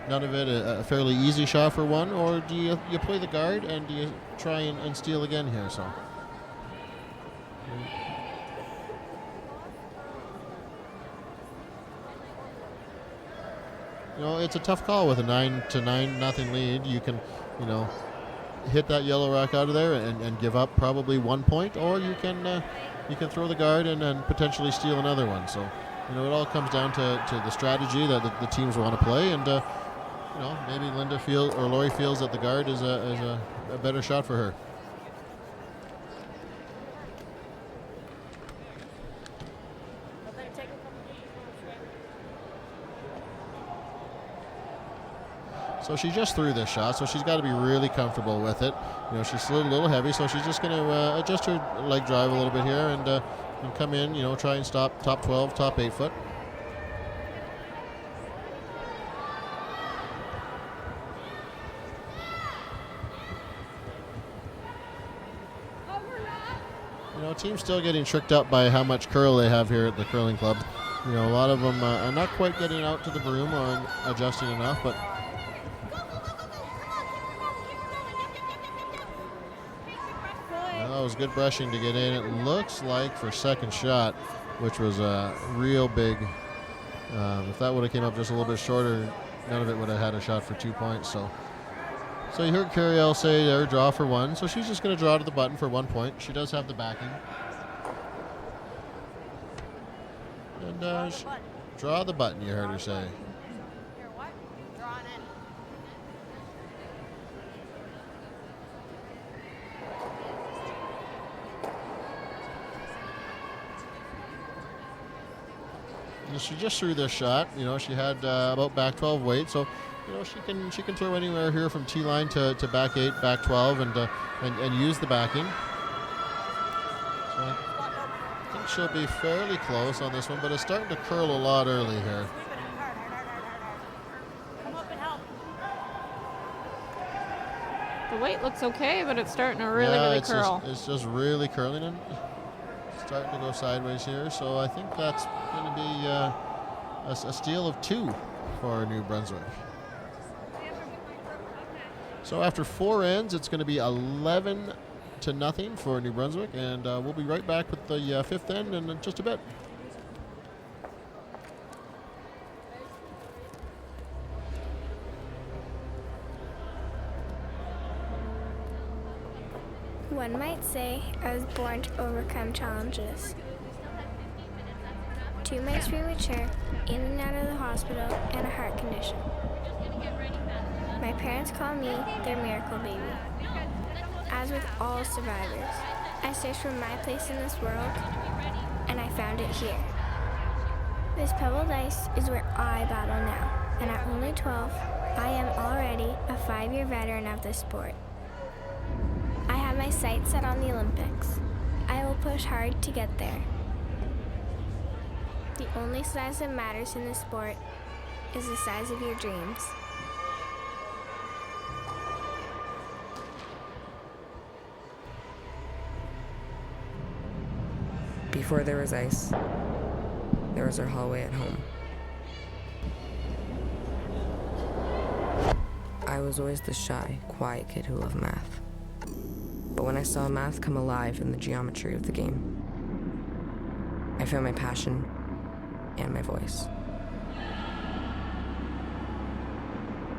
Nunavut a fairly easy shot for one, or do you play the guard and do you try and steal again here? So. It's a tough call with a 9-0 lead. You can, hit that yellow rock out of there and give up probably 1 point, or you can throw the guard and potentially steal another one. So, it all comes down to the strategy that the teams want to play, and maybe Lori feels that the guard is a better shot for her. So she just threw this shot, so she's got to be really comfortable with it. She's still a little heavy, so she's just going to adjust her leg drive a little bit here and come in, try and stop top 12, top 8 foot. Team's still getting tricked up by how much curl they have here at the curling club. A lot of them are not quite getting out to the broom or adjusting enough, but that was good brushing to get in. It looks like for second shot, which was a real big, if that would have came up just a little bit shorter, none of it would have had a shot for 2 points. So you heard Carriel say there, draw for 1. So she's just going to draw to the button for 1 point. She does have the backing. And draw the button, you heard her say. Here, what? Drawing in. She just threw this shot. She had about back 12 weight, so she can throw anywhere here from T line to back 8, back 12, and use the backing. So I think she'll be fairly close on this one, but it's starting to curl a lot early here. Come up and help. The weight looks okay, but it's starting to really curl. It's just really curling and starting to go sideways here. So I think that's going to be a steal of 2 for New Brunswick. So after 4 ends, it's going to be 11-0 for New Brunswick, and we'll be right back with the 5th end in just a bit. One might say I was born to overcome challenges. 2 months premature, in and out of the hospital, and a heart condition. My parents call me their miracle baby. As with all survivors, I searched for my place in this world, and I found it here. This pebbled ice is where I battle now, and at only 12, I am already a 5-year veteran of this sport. I have my sights set on the Olympics. I will push hard to get there. The only size that matters in this sport is the size of your dreams. Before there was ice, there was our hallway at home. I was always the shy, quiet kid who loved math. But when I saw math come alive in the geometry of the game, I found my passion and my voice.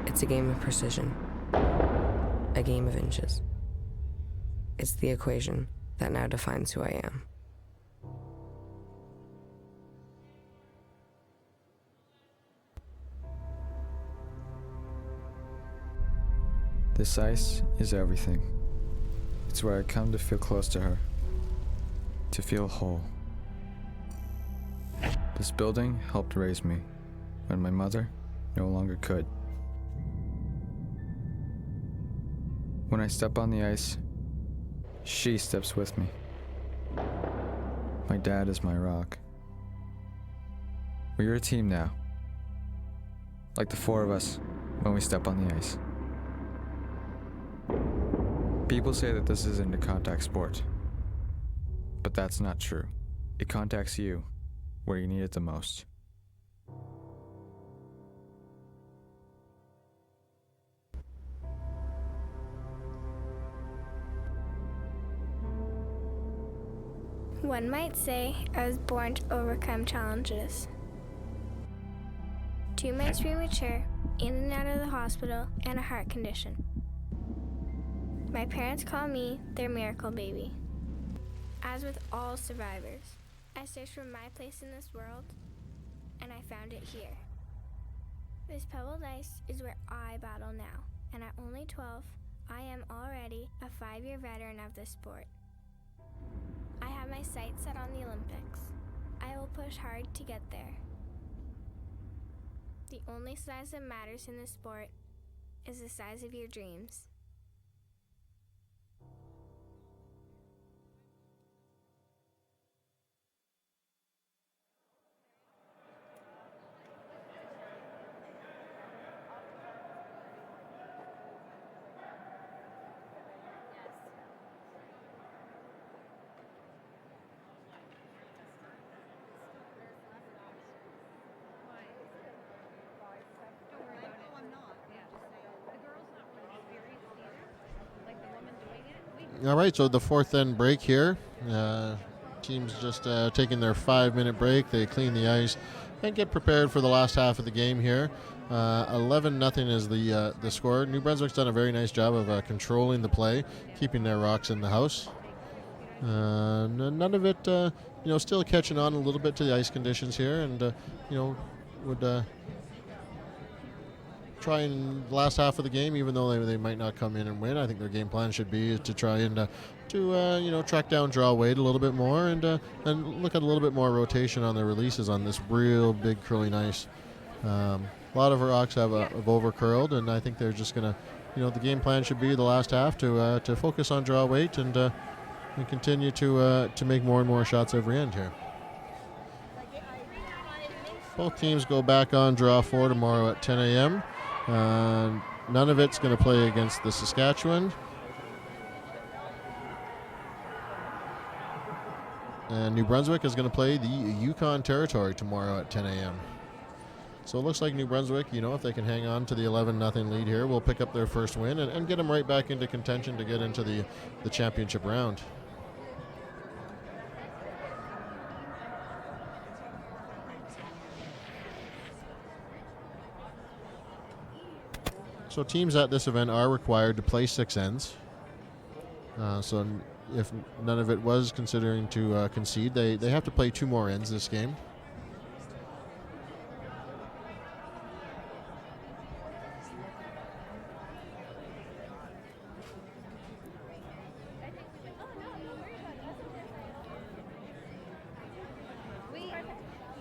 It's a game of precision, a game of inches. It's the equation that now defines who I am. This ice is everything. It's where I come to feel close to her, to feel whole. This building helped raise me when my mother no longer could. When I step on the ice, she steps with me. My dad is my rock. We're a team now, like the 4 of us when we step on the ice. People say that this isn't a contact sport, but that's not true. It contacts you where you need it the most. One might say I was born to overcome challenges. 2 months premature, in and out of the hospital, and a heart condition. My parents call me their miracle baby. As with all survivors, I searched for my place in this world, and I found it here. This pebbled ice is where I battle now, and at only 12, I am already a 5-year veteran of this sport. I have my sights set on the Olympics. I will push hard to get there. The only size that matters in this sport is the size of your dreams. All right, so the fourth end break here. Teams just taking their 5-minute break. They clean the ice and get prepared for the last half of the game here. 11-0 is the score. New Brunswick's done a very nice job of controlling the play, keeping their rocks in the house. None of it, still catching on a little bit to the ice conditions here, and would try in the last half of the game, even though they might not come in and win. I think their game plan should be to try and track down draw weight a little bit more, and look at a little bit more rotation on their releases on this real big curling ice. A lot of our rocks have over curled, and I think they're just gonna, the game plan should be the last half to focus on draw weight and continue to make more and more shots every end here. Both teams go back on draw 4 tomorrow at 10 a.m. Nunavut's going to play against the Saskatchewan. And New Brunswick is going to play the Yukon Territory tomorrow at 10 a.m. So it looks like New Brunswick, if they can hang on to the 11-0 lead here, will pick up their first win and get them right back into contention to get into the championship round. So teams at this event are required to play 6 ends. So if none of it was considering to concede, they have to play 2 more ends this game.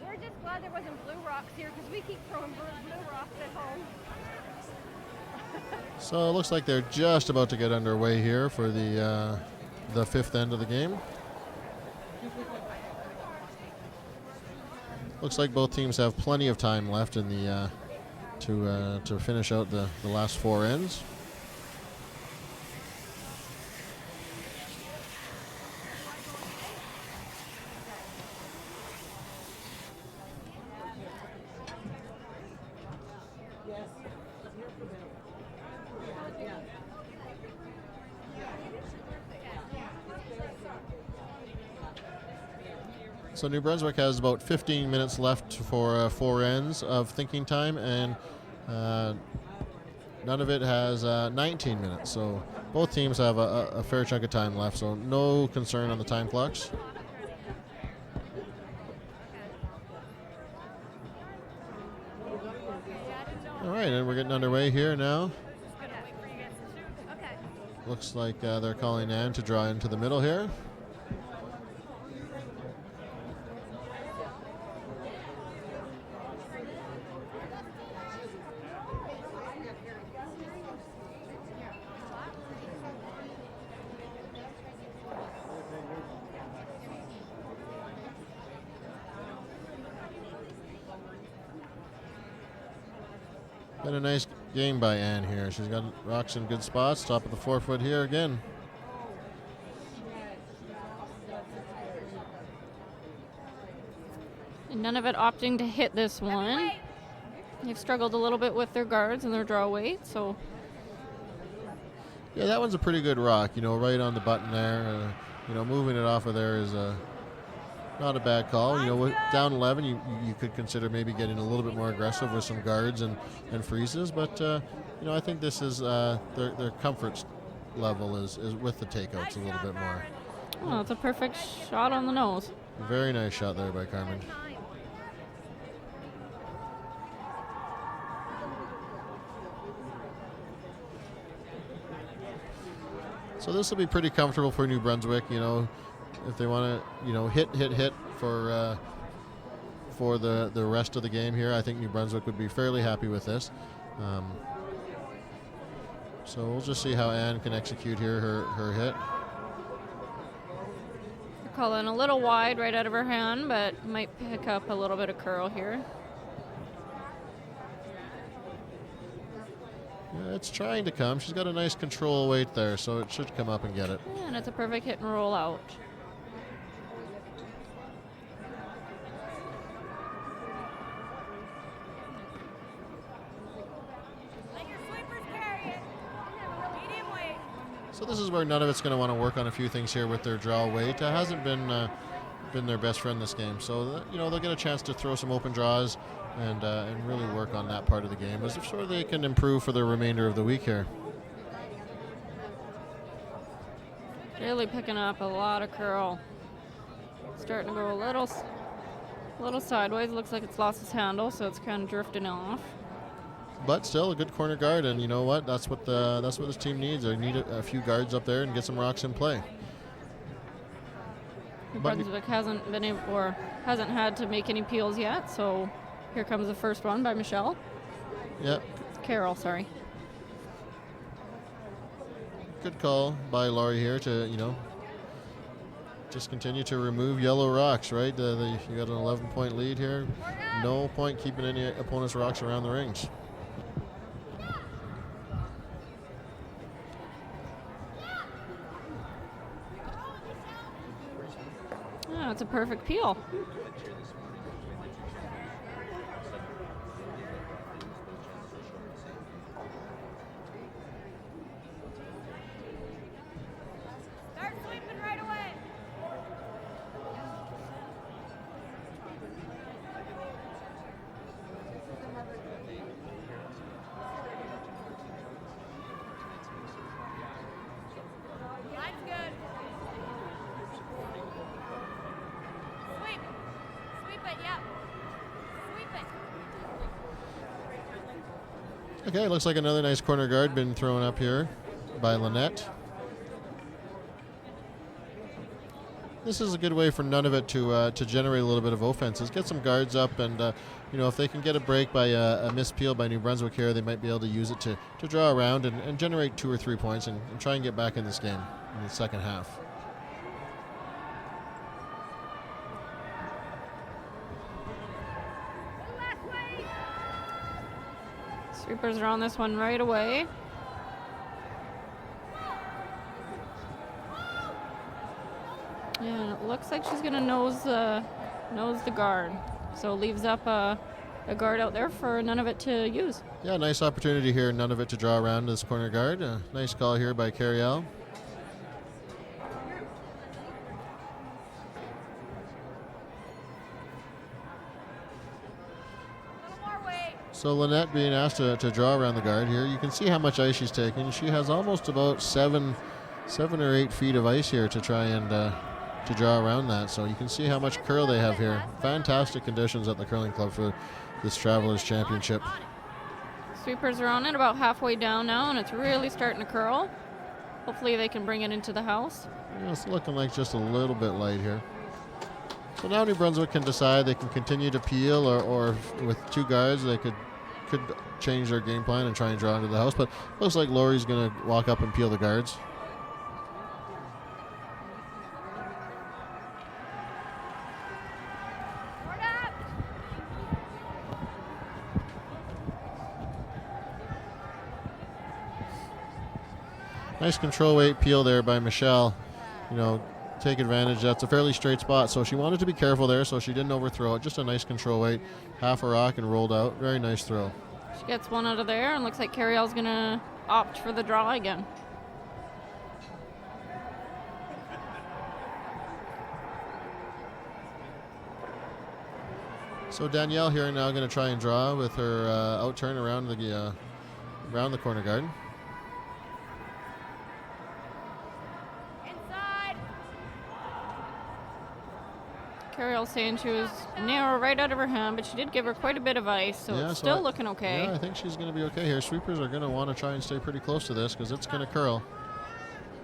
We're just glad there wasn't blue rocks here because we keep throwing blue rocks at home. So it looks like they're just about to get underway here for the 5th end of the game. Looks like both teams have plenty of time left in the to finish out the last 4 ends. So New Brunswick has about 15 minutes left for 4 ends of thinking time, and Nunavut has 19 minutes. So both teams have a fair chunk of time left, so no concern on the time clocks. All right, and we're getting underway here now. Looks like they're calling Ann to draw into the middle here. Been a nice game by Ann here. She's got rocks in good spots. Top of the 4-foot here again. And none of it opting to hit this one. They've struggled a little bit with their guards and their draw weight, so. Yeah, that one's a pretty good rock, right on the button there. Moving it off of there is not a bad call. With down 11, you could consider maybe getting a little bit more aggressive with some guards and freezes, but I think this is their comfort level is with the takeouts a little bit more. Oh, it's a perfect shot on the nose. Very nice shot there by Carmen. So this will be pretty comfortable for New Brunswick, you know, if they want to, you know, hit for the rest of the game here. I think New Brunswick would be fairly happy with this. So we'll just see how Anne can execute here her hit. They're calling a little wide right out of her hand, but might pick up a little bit of curl here. Yeah, it's trying to come. She's got a nice control weight there, so it should come up and get it. And it's a perfect hit and roll out. Let your sweepers carry it. Medium weight. So this is where Nunavut's going to want to work on a few things here with their draw weight. It hasn't been their best friend this game, so you know they'll get a chance to throw some open draws and really work on that part of the game as if sort of they can improve for the remainder of the week here. Really picking up a lot of curl. Starting to go a little sideways. Looks like it's lost its handle, so it's kind of drifting off. But still a good corner guard, and you know what? That's what this team needs. They need a few guards up there and get some rocks in play. Brunswick hasn't had to make any peels yet, so here comes the first one by Michelle. Yep. Carol, sorry. Good call by Laurie here to, you know, just continue to remove yellow rocks, right? You got an 11-point lead here. No point keeping any opponent's rocks around the rings. Oh, it's a perfect peel. Start sweeping right away. Line's good. Sweep. Sweep it, yep. Sweep it. Okay, looks like another nice corner guard been thrown up here by Lynette. This is a good way for Nunavut to generate a little bit of offenses, get some guards up, and you know, if they can get a break by a missed peel by New Brunswick here, they might be able to use it to draw around and generate 2 or 3 points and try and get back in this game in the second half. Sweepers are on this one right away. And it looks like she's gonna nose the guard, so leaves up a guard out there for Nunavut to use. Yeah, nice opportunity here, Nunavut to draw around this corner guard. Nice call here by Carriel. So Lynette being asked to draw around the guard here. You can see how much ice she's taking. She has almost about 7 or 8 feet of ice here to try and to draw around that. So you can see how much curl they have here. Fantastic conditions at the curling club for this Travelers Championship. Sweepers are on it about halfway down now, and it's really starting to curl. Hopefully they can bring it into the house. Yeah, it's looking like just a little bit light here. So now New Brunswick can decide they can continue to peel, or with 2 guards they could change their game plan and try and draw into the house. But looks like Laurie's going to walk up and peel the guards. Nice control weight peel there by Michelle. You know, take advantage. That's a fairly straight spot, so she wanted to be careful there, so she didn't overthrow it. Just a nice control weight, half a rock and rolled out. Very nice throw. She gets one out of there, and looks like Carriel's gonna opt for the draw again. So Danielle here now going to try and draw with her out turn around the corner guard. Carriel's saying she was narrow right out of her hand, but she did give her quite a bit of ice, so Yeah, it's so still looking okay. Yeah, I think she's going to be okay here. Sweepers are going to want to try and stay pretty close to this because it's going to curl.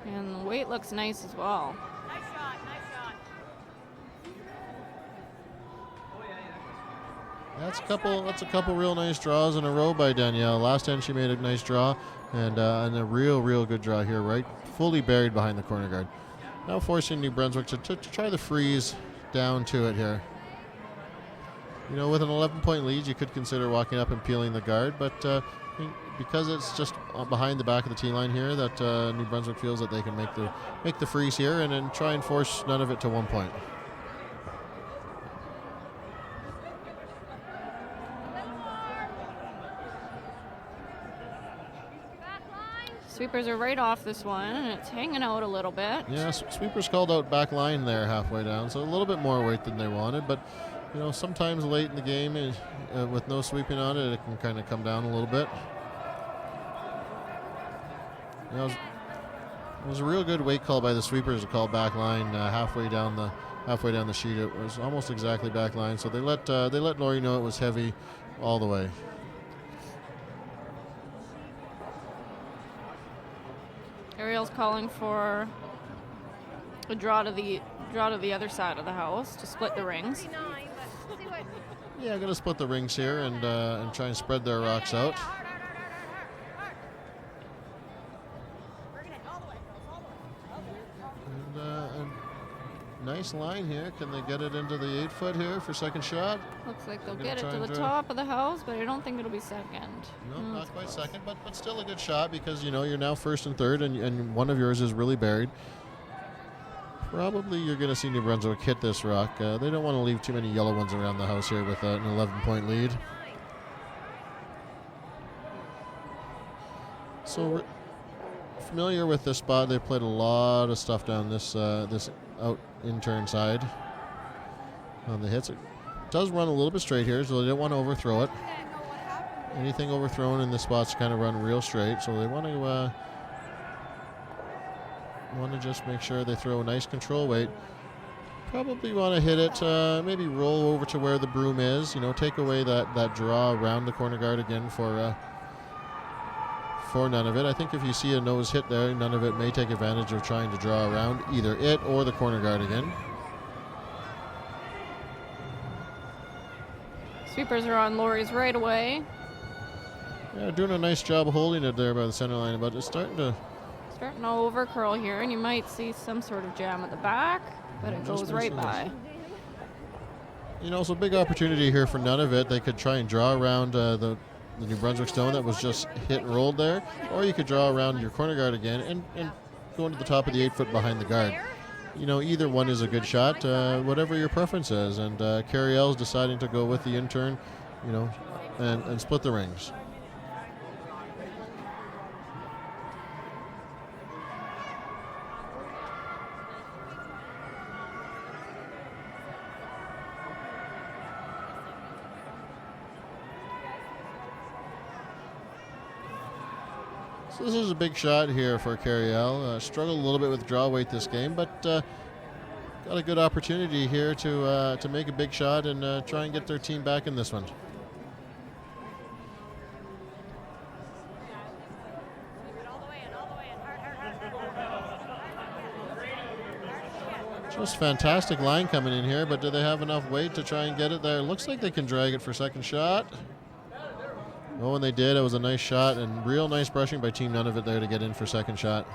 And the weight looks nice as well. Nice shot, nice shot. That's a couple real nice draws in a row by Danielle. Last end she made a nice draw, and a real good draw here, right? Fully buried behind the corner guard. Now forcing New Brunswick to try the freeze down to it here. You know, with an 11-point lead, you could consider walking up and peeling the guard, but because it's just behind the back of the tee line here, that New Brunswick feels that they can make the freeze here and then try and force Nunavut to 1 point. Sweepers are right off this one, and it's hanging out a little bit. Yeah, Sweepers called out back line there halfway down, so a little bit more weight than they wanted, but you know, sometimes late in the game, with no sweeping on it, it can kind of come down a little bit. You know, it was a real good weight call by the Sweepers to call back line halfway down the sheet. It was almost exactly back line, so they let Lori know it was heavy all the way. Ariel's calling for a draw to the other side of the house to split the rings. Yeah, going to split the rings here and try and spread their rocks out. And nice line here. Can they get it into the 8-foot here for second shot? Looks like they'll get it to the top of the house, but I don't think it'll be second. No, not quite second, but still a good shot because, you know, you're now first and third and one of yours is really buried. Probably you're going to see New Brunswick hit this rock. They don't want to leave too many yellow ones around the house here with an 11-point lead. So we're familiar with this spot. They played a lot of stuff down this out in-turn side on the hits. It does run a little bit straight here, so they don't want to overthrow it. Anything overthrown in this spot's kind of run real straight, so they want to just make sure they throw a nice control weight. Probably want to hit it, maybe roll over to where the broom is, you know, take away that draw around the corner guard again for Nunavut. I think if you see a nose hit there, Nunavut may take advantage of trying to draw around either it or the corner guard again. Sweepers are on Lori's right away. Yeah, doing a nice job of holding it there by the center line, but it's starting to over curl here, and you might see some sort of jam at the back, but it goes right by. You know, so big opportunity here for Nunavut. They could try and draw around the New Brunswick stone that was just hit and rolled there, or you could draw around your corner guard again and go into the top of the 8-foot behind the guard. You know, either one is a good shot, whatever your preference is, and Carriel's deciding to go with the in-turn, you know, and split the rings. So this is a big shot here for Carriel. Struggled a little bit with draw weight this game, but got a good opportunity here to make a big shot and try and get their team back in this one. Just fantastic line coming in here, but do they have enough weight to try and get it there? Looks like they can drag it for second shot. Oh, and they did. It was a nice shot and real nice brushing by Team Nunavut there to get in for second shot.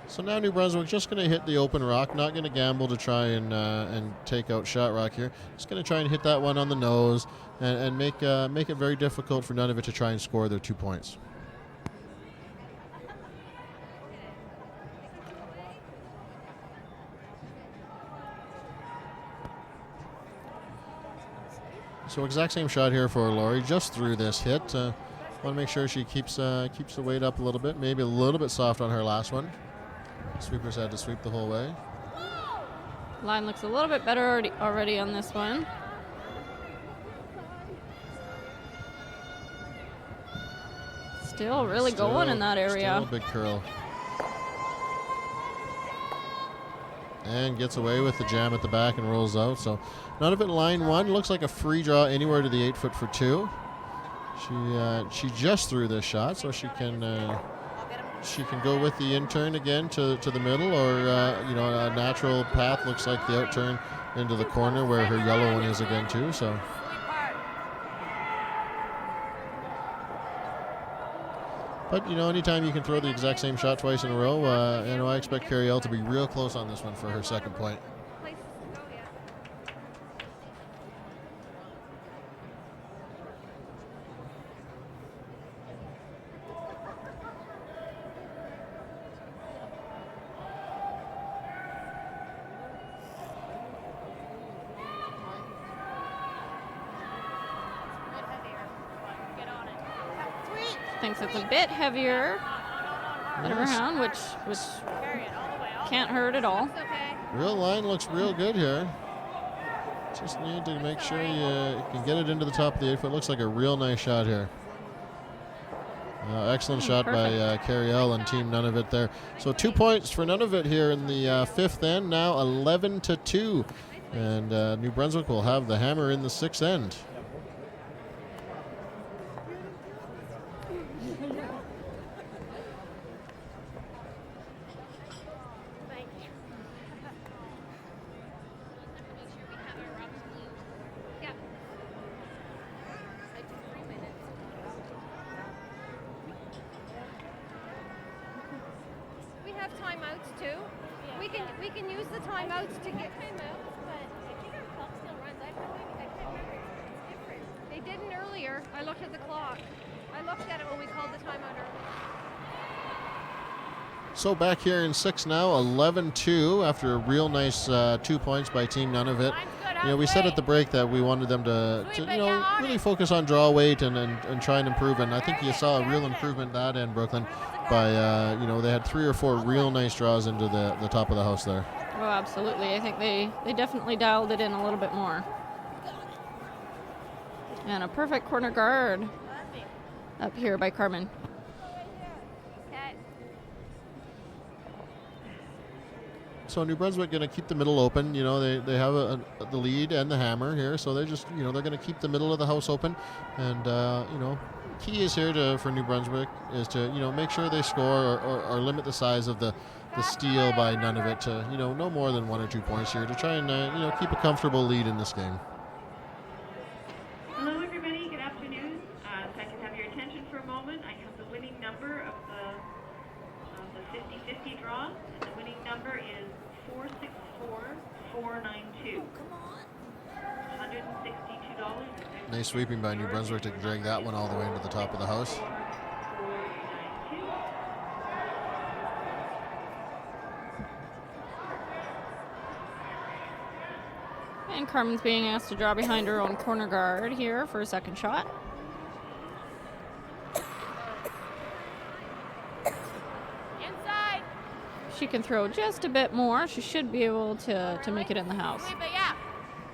So now New Brunswick just going to hit the open rock, not going to gamble to try and take out shot rock here. Just going to try and hit that one on the nose and make it very difficult for Nunavut to try and score their 2 points. So exact same shot here for Lori, just through this hit. Want to make sure she keeps the weight up a little bit, maybe a little bit soft on her last one. Sweepers had to sweep the whole way. Line looks a little bit better already on this one. Still really going in that area. Still a big curl. and gets away with the jam at the back and rolls out. So Nunavut line 1 looks like a free draw anywhere to the 8 foot for 2. She just threw this shot, so she can go with the in turn again to the middle, or a natural path looks like the out turn into the corner where her yellow one is again too. So. But, anytime you can throw the exact same shot twice in a row, I expect Carrie L to be real close on this one for her second point. Places to go yet. Thinks it's a bit heavier than her hound, which can't hurt at all. Real line looks real good here. Just need to make sure you can get it into the top of the 8 foot. Looks like a real nice shot here. Excellent shot by Carrie L and Team Nunavut there. So 2 points for Nunavut here in the fifth end. Now 11-2, and New Brunswick will have the hammer in the sixth end. Timeouts too. We can use the timeouts to get timeouts, but I think our clock still runs. I can't remember. It's different. They didn't earlier. I looked at the clock. I looked at it when we called the timeout earlier. So back here in six now, 11-2 after a real nice 2 points by Team Nunavut. We said at the break that we wanted them to really focus on draw weight and try and improve, and I think you saw a real improvement that end, Brooklyn, by they had 3 or 4 real nice draws into the top of the house there. Oh, absolutely. I think they definitely dialed it in a little bit more. And a perfect corner guard up here by Carmen. So New Brunswick going to keep the middle open. They have the lead and the hammer here, so they're just they're going to keep the middle of the house open, and key is here for New Brunswick is to make sure they score or limit the size of the steal by Nunavut to no more than 1 or 2 points here to try and keep a comfortable lead in this game. Hello everybody, good afternoon. If I could have your attention for a moment, I have the winning number of the 50-50 draw, and the winning number is 464-492. $162. Nice sweeping by New Brunswick to drag that one all the way into the top of the house. And Carmen's being asked to draw behind her own corner guard here for a second shot. Inside. She can throw just a bit more. She should be able to make it in the house.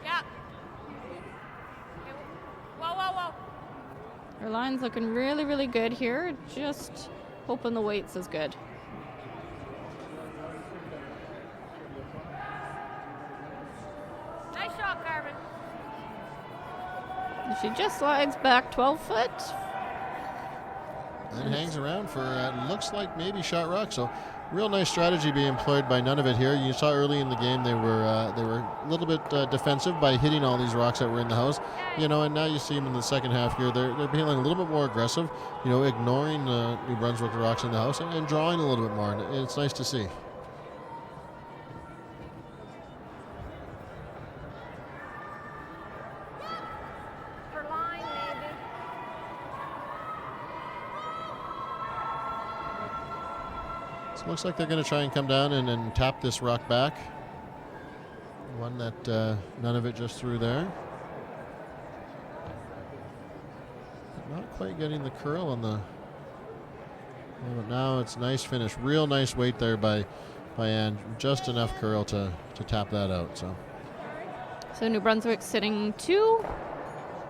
Yeah. Whoa. Her line's looking really, really good here. Just hoping the weight's as good. Nice shot, Carmen. And she just slides back 12 foot. And hangs around for looks like maybe shot rock. So real nice strategy being employed by Nunavut here. You saw early in the game they were a little bit defensive by hitting all these rocks that were in the house. And now you see them in the second half here. They're being a little bit more aggressive. Ignoring the New Brunswick rocks in the house and drawing a little bit more. And it's nice to see. For line, maybe. So it looks like they're going to try and come down and tap this rock back. One that Nunavut just threw there. But not quite getting the curl on the... But now it's nice finish. Real nice weight there by Ann. Just enough curl to tap that out. So New Brunswick sitting 2.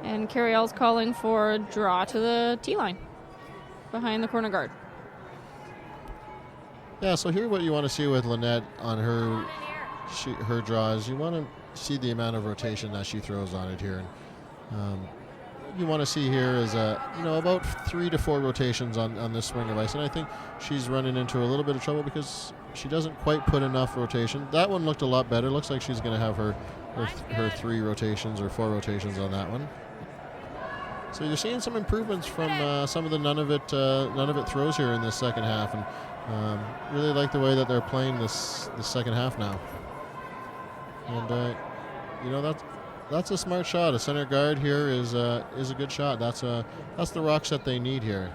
And Carrie L's calling for a draw to the tee line behind the corner guard. Yeah, so here what you want to see with Lynette on her her draws. You want to see the amount of rotation that she throws on it here. And, you want to see here is about 3 to 4 rotations on this swing of ice, and I think she's running into a little bit of trouble because she doesn't quite put enough rotation. That one looked a lot better. Looks like she's going to have her 3 rotations or 4 rotations on that one. So you're seeing some improvements from some of the Nunavut throws here in the second half, and really like the way that they're playing this second half now. And that's a smart shot. A center guard here is a good shot. That's the rocks that they need here.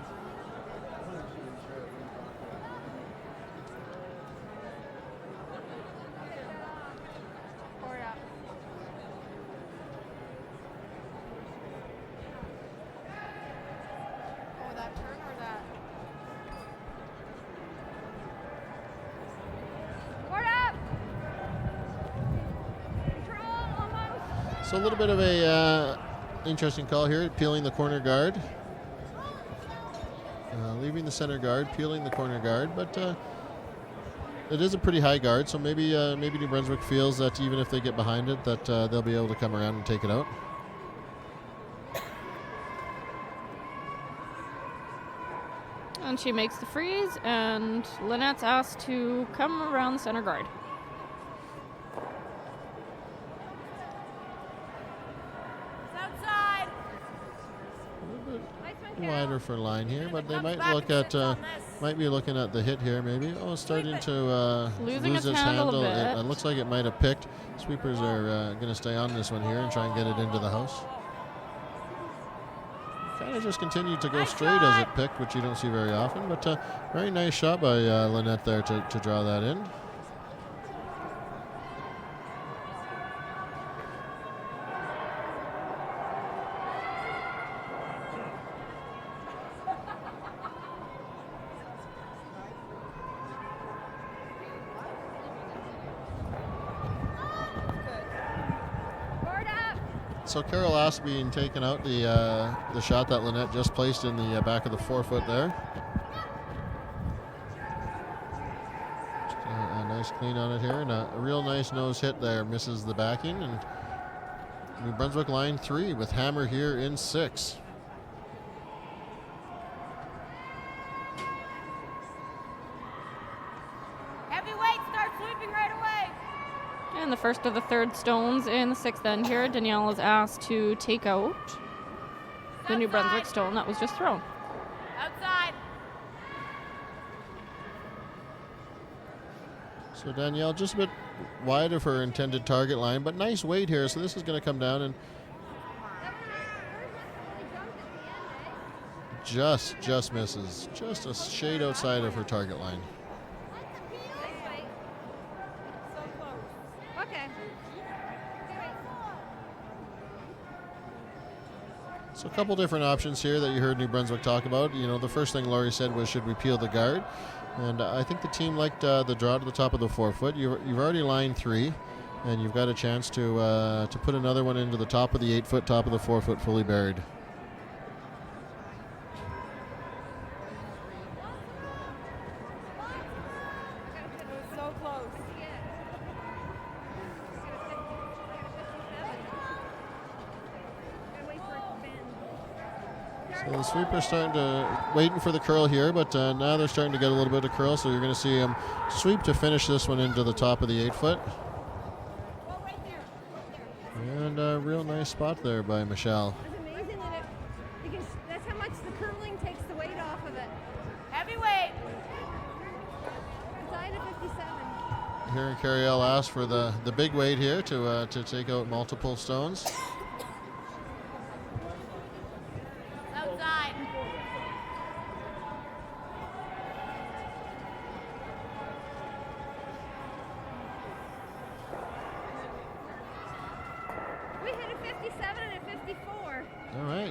So a little bit of a interesting call here, peeling the corner guard. Leaving the center guard, peeling the corner guard, but it is a pretty high guard, so maybe New Brunswick feels that even if they get behind it, that they'll be able to come around and take it out. And she makes the freeze, and Lynette's asked to come around the center guard. Wider for line here, but they might be looking at the hit here. Maybe starting to lose its handle. It looks like it might have picked. Sweepers are going to stay on this one here and try and get it into the house. Kind of just continued to go straight as it picked, which you don't see very often. But very nice shot by Lynette there to draw that in. So Carol Ass being taken out, the shot that Lynette just placed in the back of the forefoot there. A nice clean on it here, and a real nice nose hit there. Misses the backing, and New Brunswick line 3 with Hammer here in 6. And the first of the third stones in the 6th end here. Danielle is asked to take out the New Brunswick stone that was just thrown. Outside. So Danielle just a bit wide of her intended target line, but nice weight here. So this is going to come down and just misses. Just a shade outside of her target line. So a couple different options here that you heard New Brunswick talk about. The first thing Laurie said was, should we peel the guard? And I think the team liked the draw to the top of the forefoot. You've already lined 3, and you've got a chance to put another one into the top of the 8-foot, top of the forefoot, fully buried. So the sweeper's waiting for the curl here, but now they're starting to get a little bit of curl, so you're going to see him sweep to finish this one into the top of the 8-foot. And a real nice spot there by Michelle. It's amazing because that's how much the curling takes the weight off of it. Heavyweight. Inside of 57. Here in Carriel asked for the big weight here to take out multiple stones.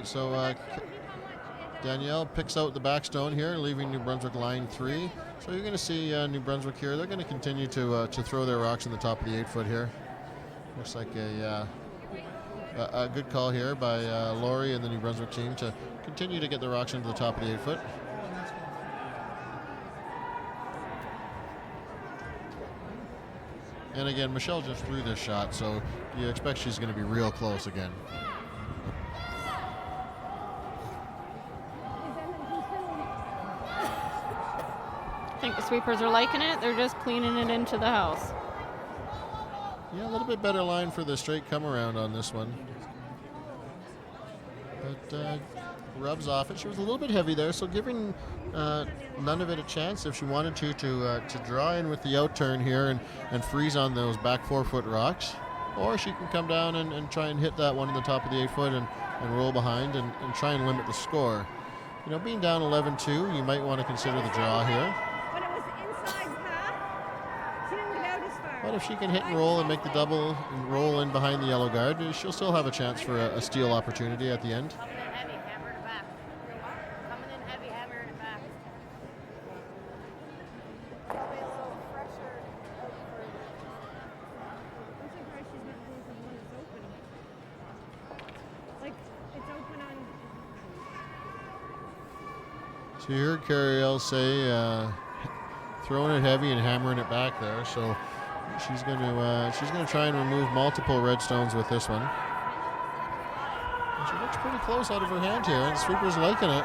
So Danielle picks out the back stone here, leaving New Brunswick line 3. So you're going to see New Brunswick here. They're going to continue to throw their rocks in the top of the 8-foot here. Looks like a good call here by Laurie and the New Brunswick team to continue to get the rocks into the top of the 8-foot. And again, Michelle just threw this shot, so you expect she's going to be real close again. I think the sweepers are liking it. They're just cleaning it into the house. Yeah, a little bit better line for the straight come around on this one. But rubs off it. She was a little bit heavy there, so giving Nunavut a chance if she wanted to draw in with the out turn here and freeze on those back 4-foot rocks. Or she can come down and try and hit that one in the top of the 8-foot and roll behind and try and limit the score. You know, being down 11-2, you might want to consider the draw here. When it was inside path, she didn't get out as far. But if she can hit and roll and make the double and roll in behind the yellow guard, she'll still have a chance for a steal opportunity at the end. Coming in heavy, hammer it back. Coming in heavy, hammer it back. Probably a little fresher out further. I'm surprised she's not going for the one that's open. Like, it's open on. So you heard Carriel say throwing it heavy and hammering it back there. So she's going to try and remove multiple red stones with this one. And she looks pretty close out of her hand here, and the sweeper's liking it.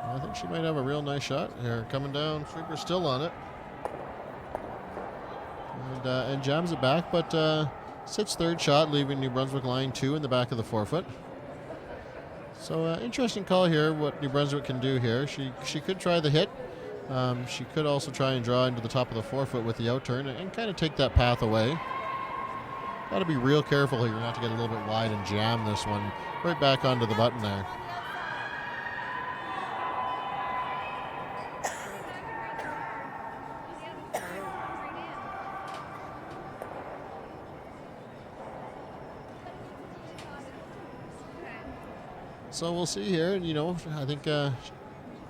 I think she might have a real nice shot here. Coming down, sweeper's still on it. And jams it back, but sits third shot, leaving New Brunswick line 2 in the back of the 4-foot. So interesting call here, what New Brunswick can do here. She could try the hit. She could also try and draw into the top of the 4-foot with the out turn and kind of take that path away. Got to be real careful here not to get a little bit wide and jam this one right back onto the button there. So we'll see here. You know, I think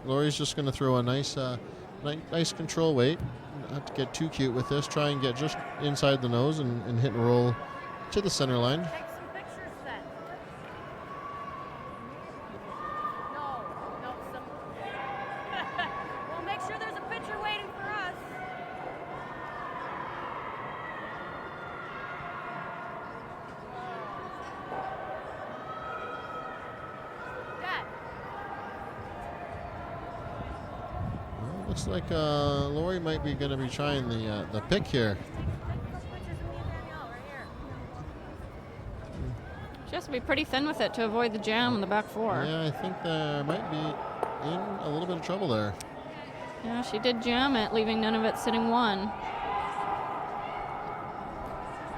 Lori's just going to throw a nice control weight. Not to get too cute with this. Try and get just inside the nose and hit and roll to the center line. Take some pictures then. No, some. Well, make sure there's a picture waiting for us. Dad. Well, looks like Lori might be going to be trying the pick here. She has to be pretty thin with it to avoid the jam in the back 4. Yeah, I think there might be in a little bit of trouble there. Yeah, she did jam it, leaving Nunavut sitting 1.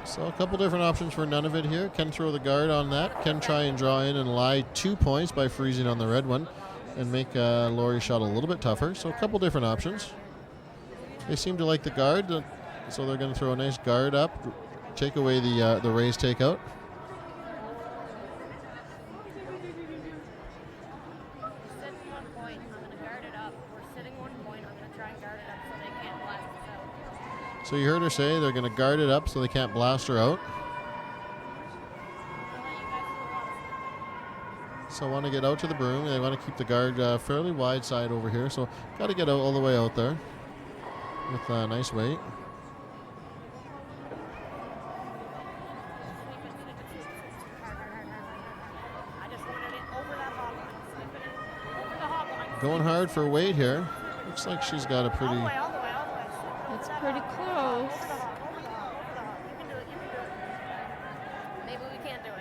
So a couple different options for Nunavut here. Can throw the guard on that. Can try and draw in and lie 2 points by freezing on the red one and make Lori's shot a little bit tougher. So a couple different options. They seem to like the guard, so they're going to throw a nice guard up, take away the raise takeout. So you heard her say they're going to guard it up so they can't blast her out. So want to get out to the broom. They want to keep the guard fairly wide side over here. So got to get out all the way out there with a nice weight. Going hard for weight here. Looks like she's got a pretty... It's pretty close. Maybe we can't do it.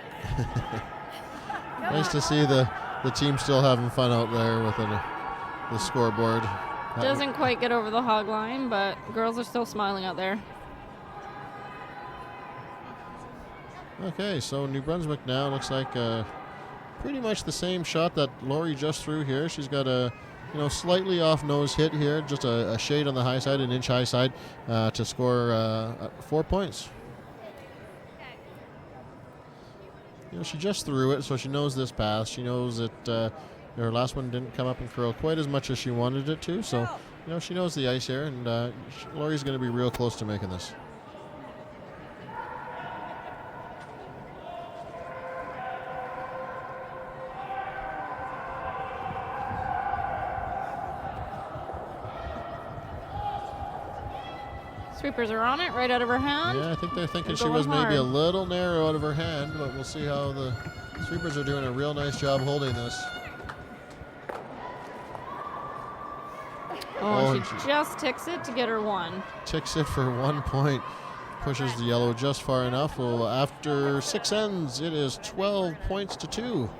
Nice to see the team still having fun out there with the scoreboard. Doesn't quite get over the hog line, but girls are still smiling out there. Okay, so New Brunswick now looks like pretty much the same shot that Lori just threw here. She's got a slightly off nose hit here, just a shade on the high side, an inch high side to score 4 points. She just threw it, so she knows this pass. She knows that her last one didn't come up and curl quite as much as she wanted it to. So, she knows the ice here, and Lori's going to be real close to making this. Sweepers are on it, right out of her hand. Yeah, I think they're thinking They're she going was maybe a hard. little narrow out of her hand, but we'll see how the sweepers are doing a real nice job holding this. Oh, and she- she just ticks it to get her one. Ticks it for 1 point. Pushes the yellow just far enough. Well, after 6 ends, it is 12 points to 2.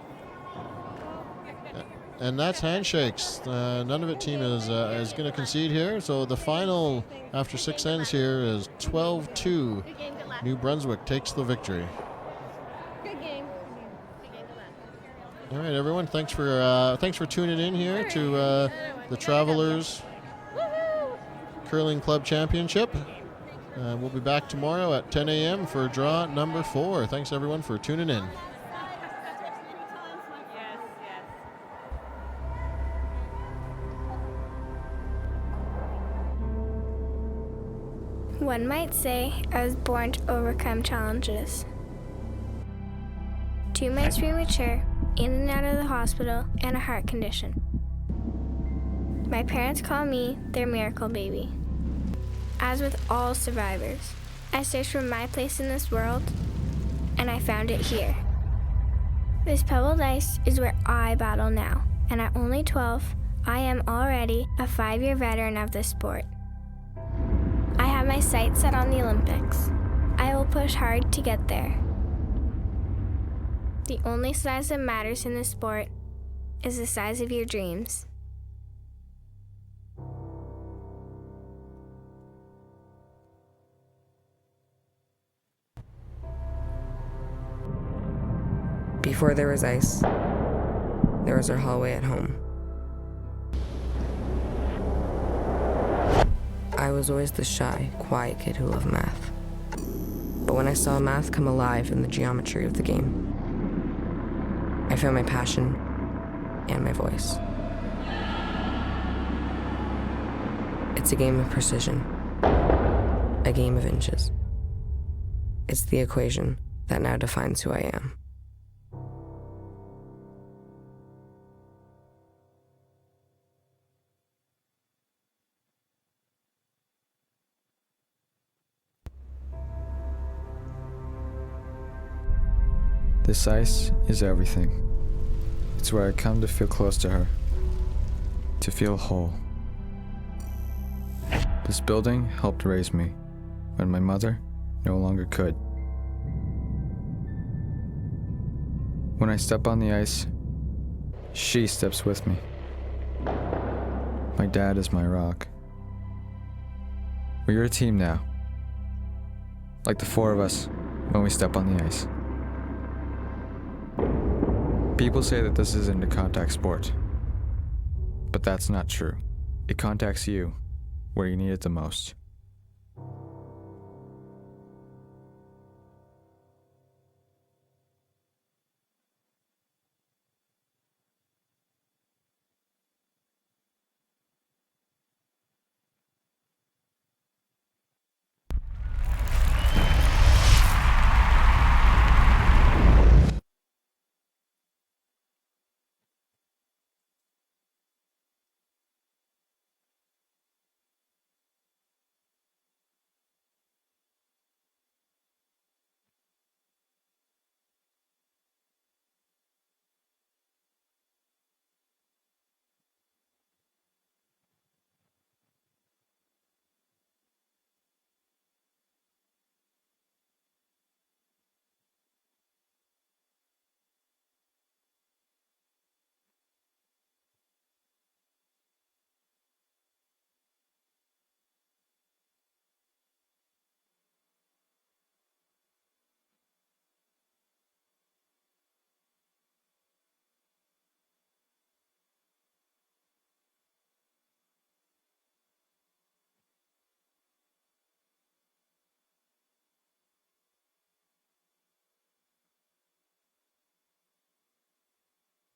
And that's handshakes. The Nunavut team is going to concede here. So the final after 6 ends here is 12-2. New Brunswick takes the victory. Good game. All right, everyone. Thanks for tuning in here to the Travelers Curling Club Championship. We'll be back tomorrow at 10 a.m. for draw number 4. Thanks, everyone, for tuning in. One might say I was born to overcome challenges. 2 months premature, in and out of the hospital, and a heart condition. My parents call me their miracle baby. As with all survivors, I searched for my place in this world, and I found it here. This pebbled ice is where I battle now, and at only 12, I am already a 5-year veteran of this sport. I have my sights set on the Olympics. I will push hard to get there. The only size that matters in this sport is the size of your dreams. Before there was ice, there was our hallway at home. I was always the shy, quiet kid who loved math. But when I saw math come alive in the geometry of the game, I found my passion and my voice. It's a game of precision, a game of inches. It's the equation that now defines who I am. This ice is everything. It's where I come to feel close to her, to feel whole. This building helped raise me when my mother no longer could. When I step on the ice, she steps with me. My dad is my rock. We're a team now, like the 4 of us when we step on the ice. People say that this isn't a contact sport, but that's not true. It contacts you where you need it the most.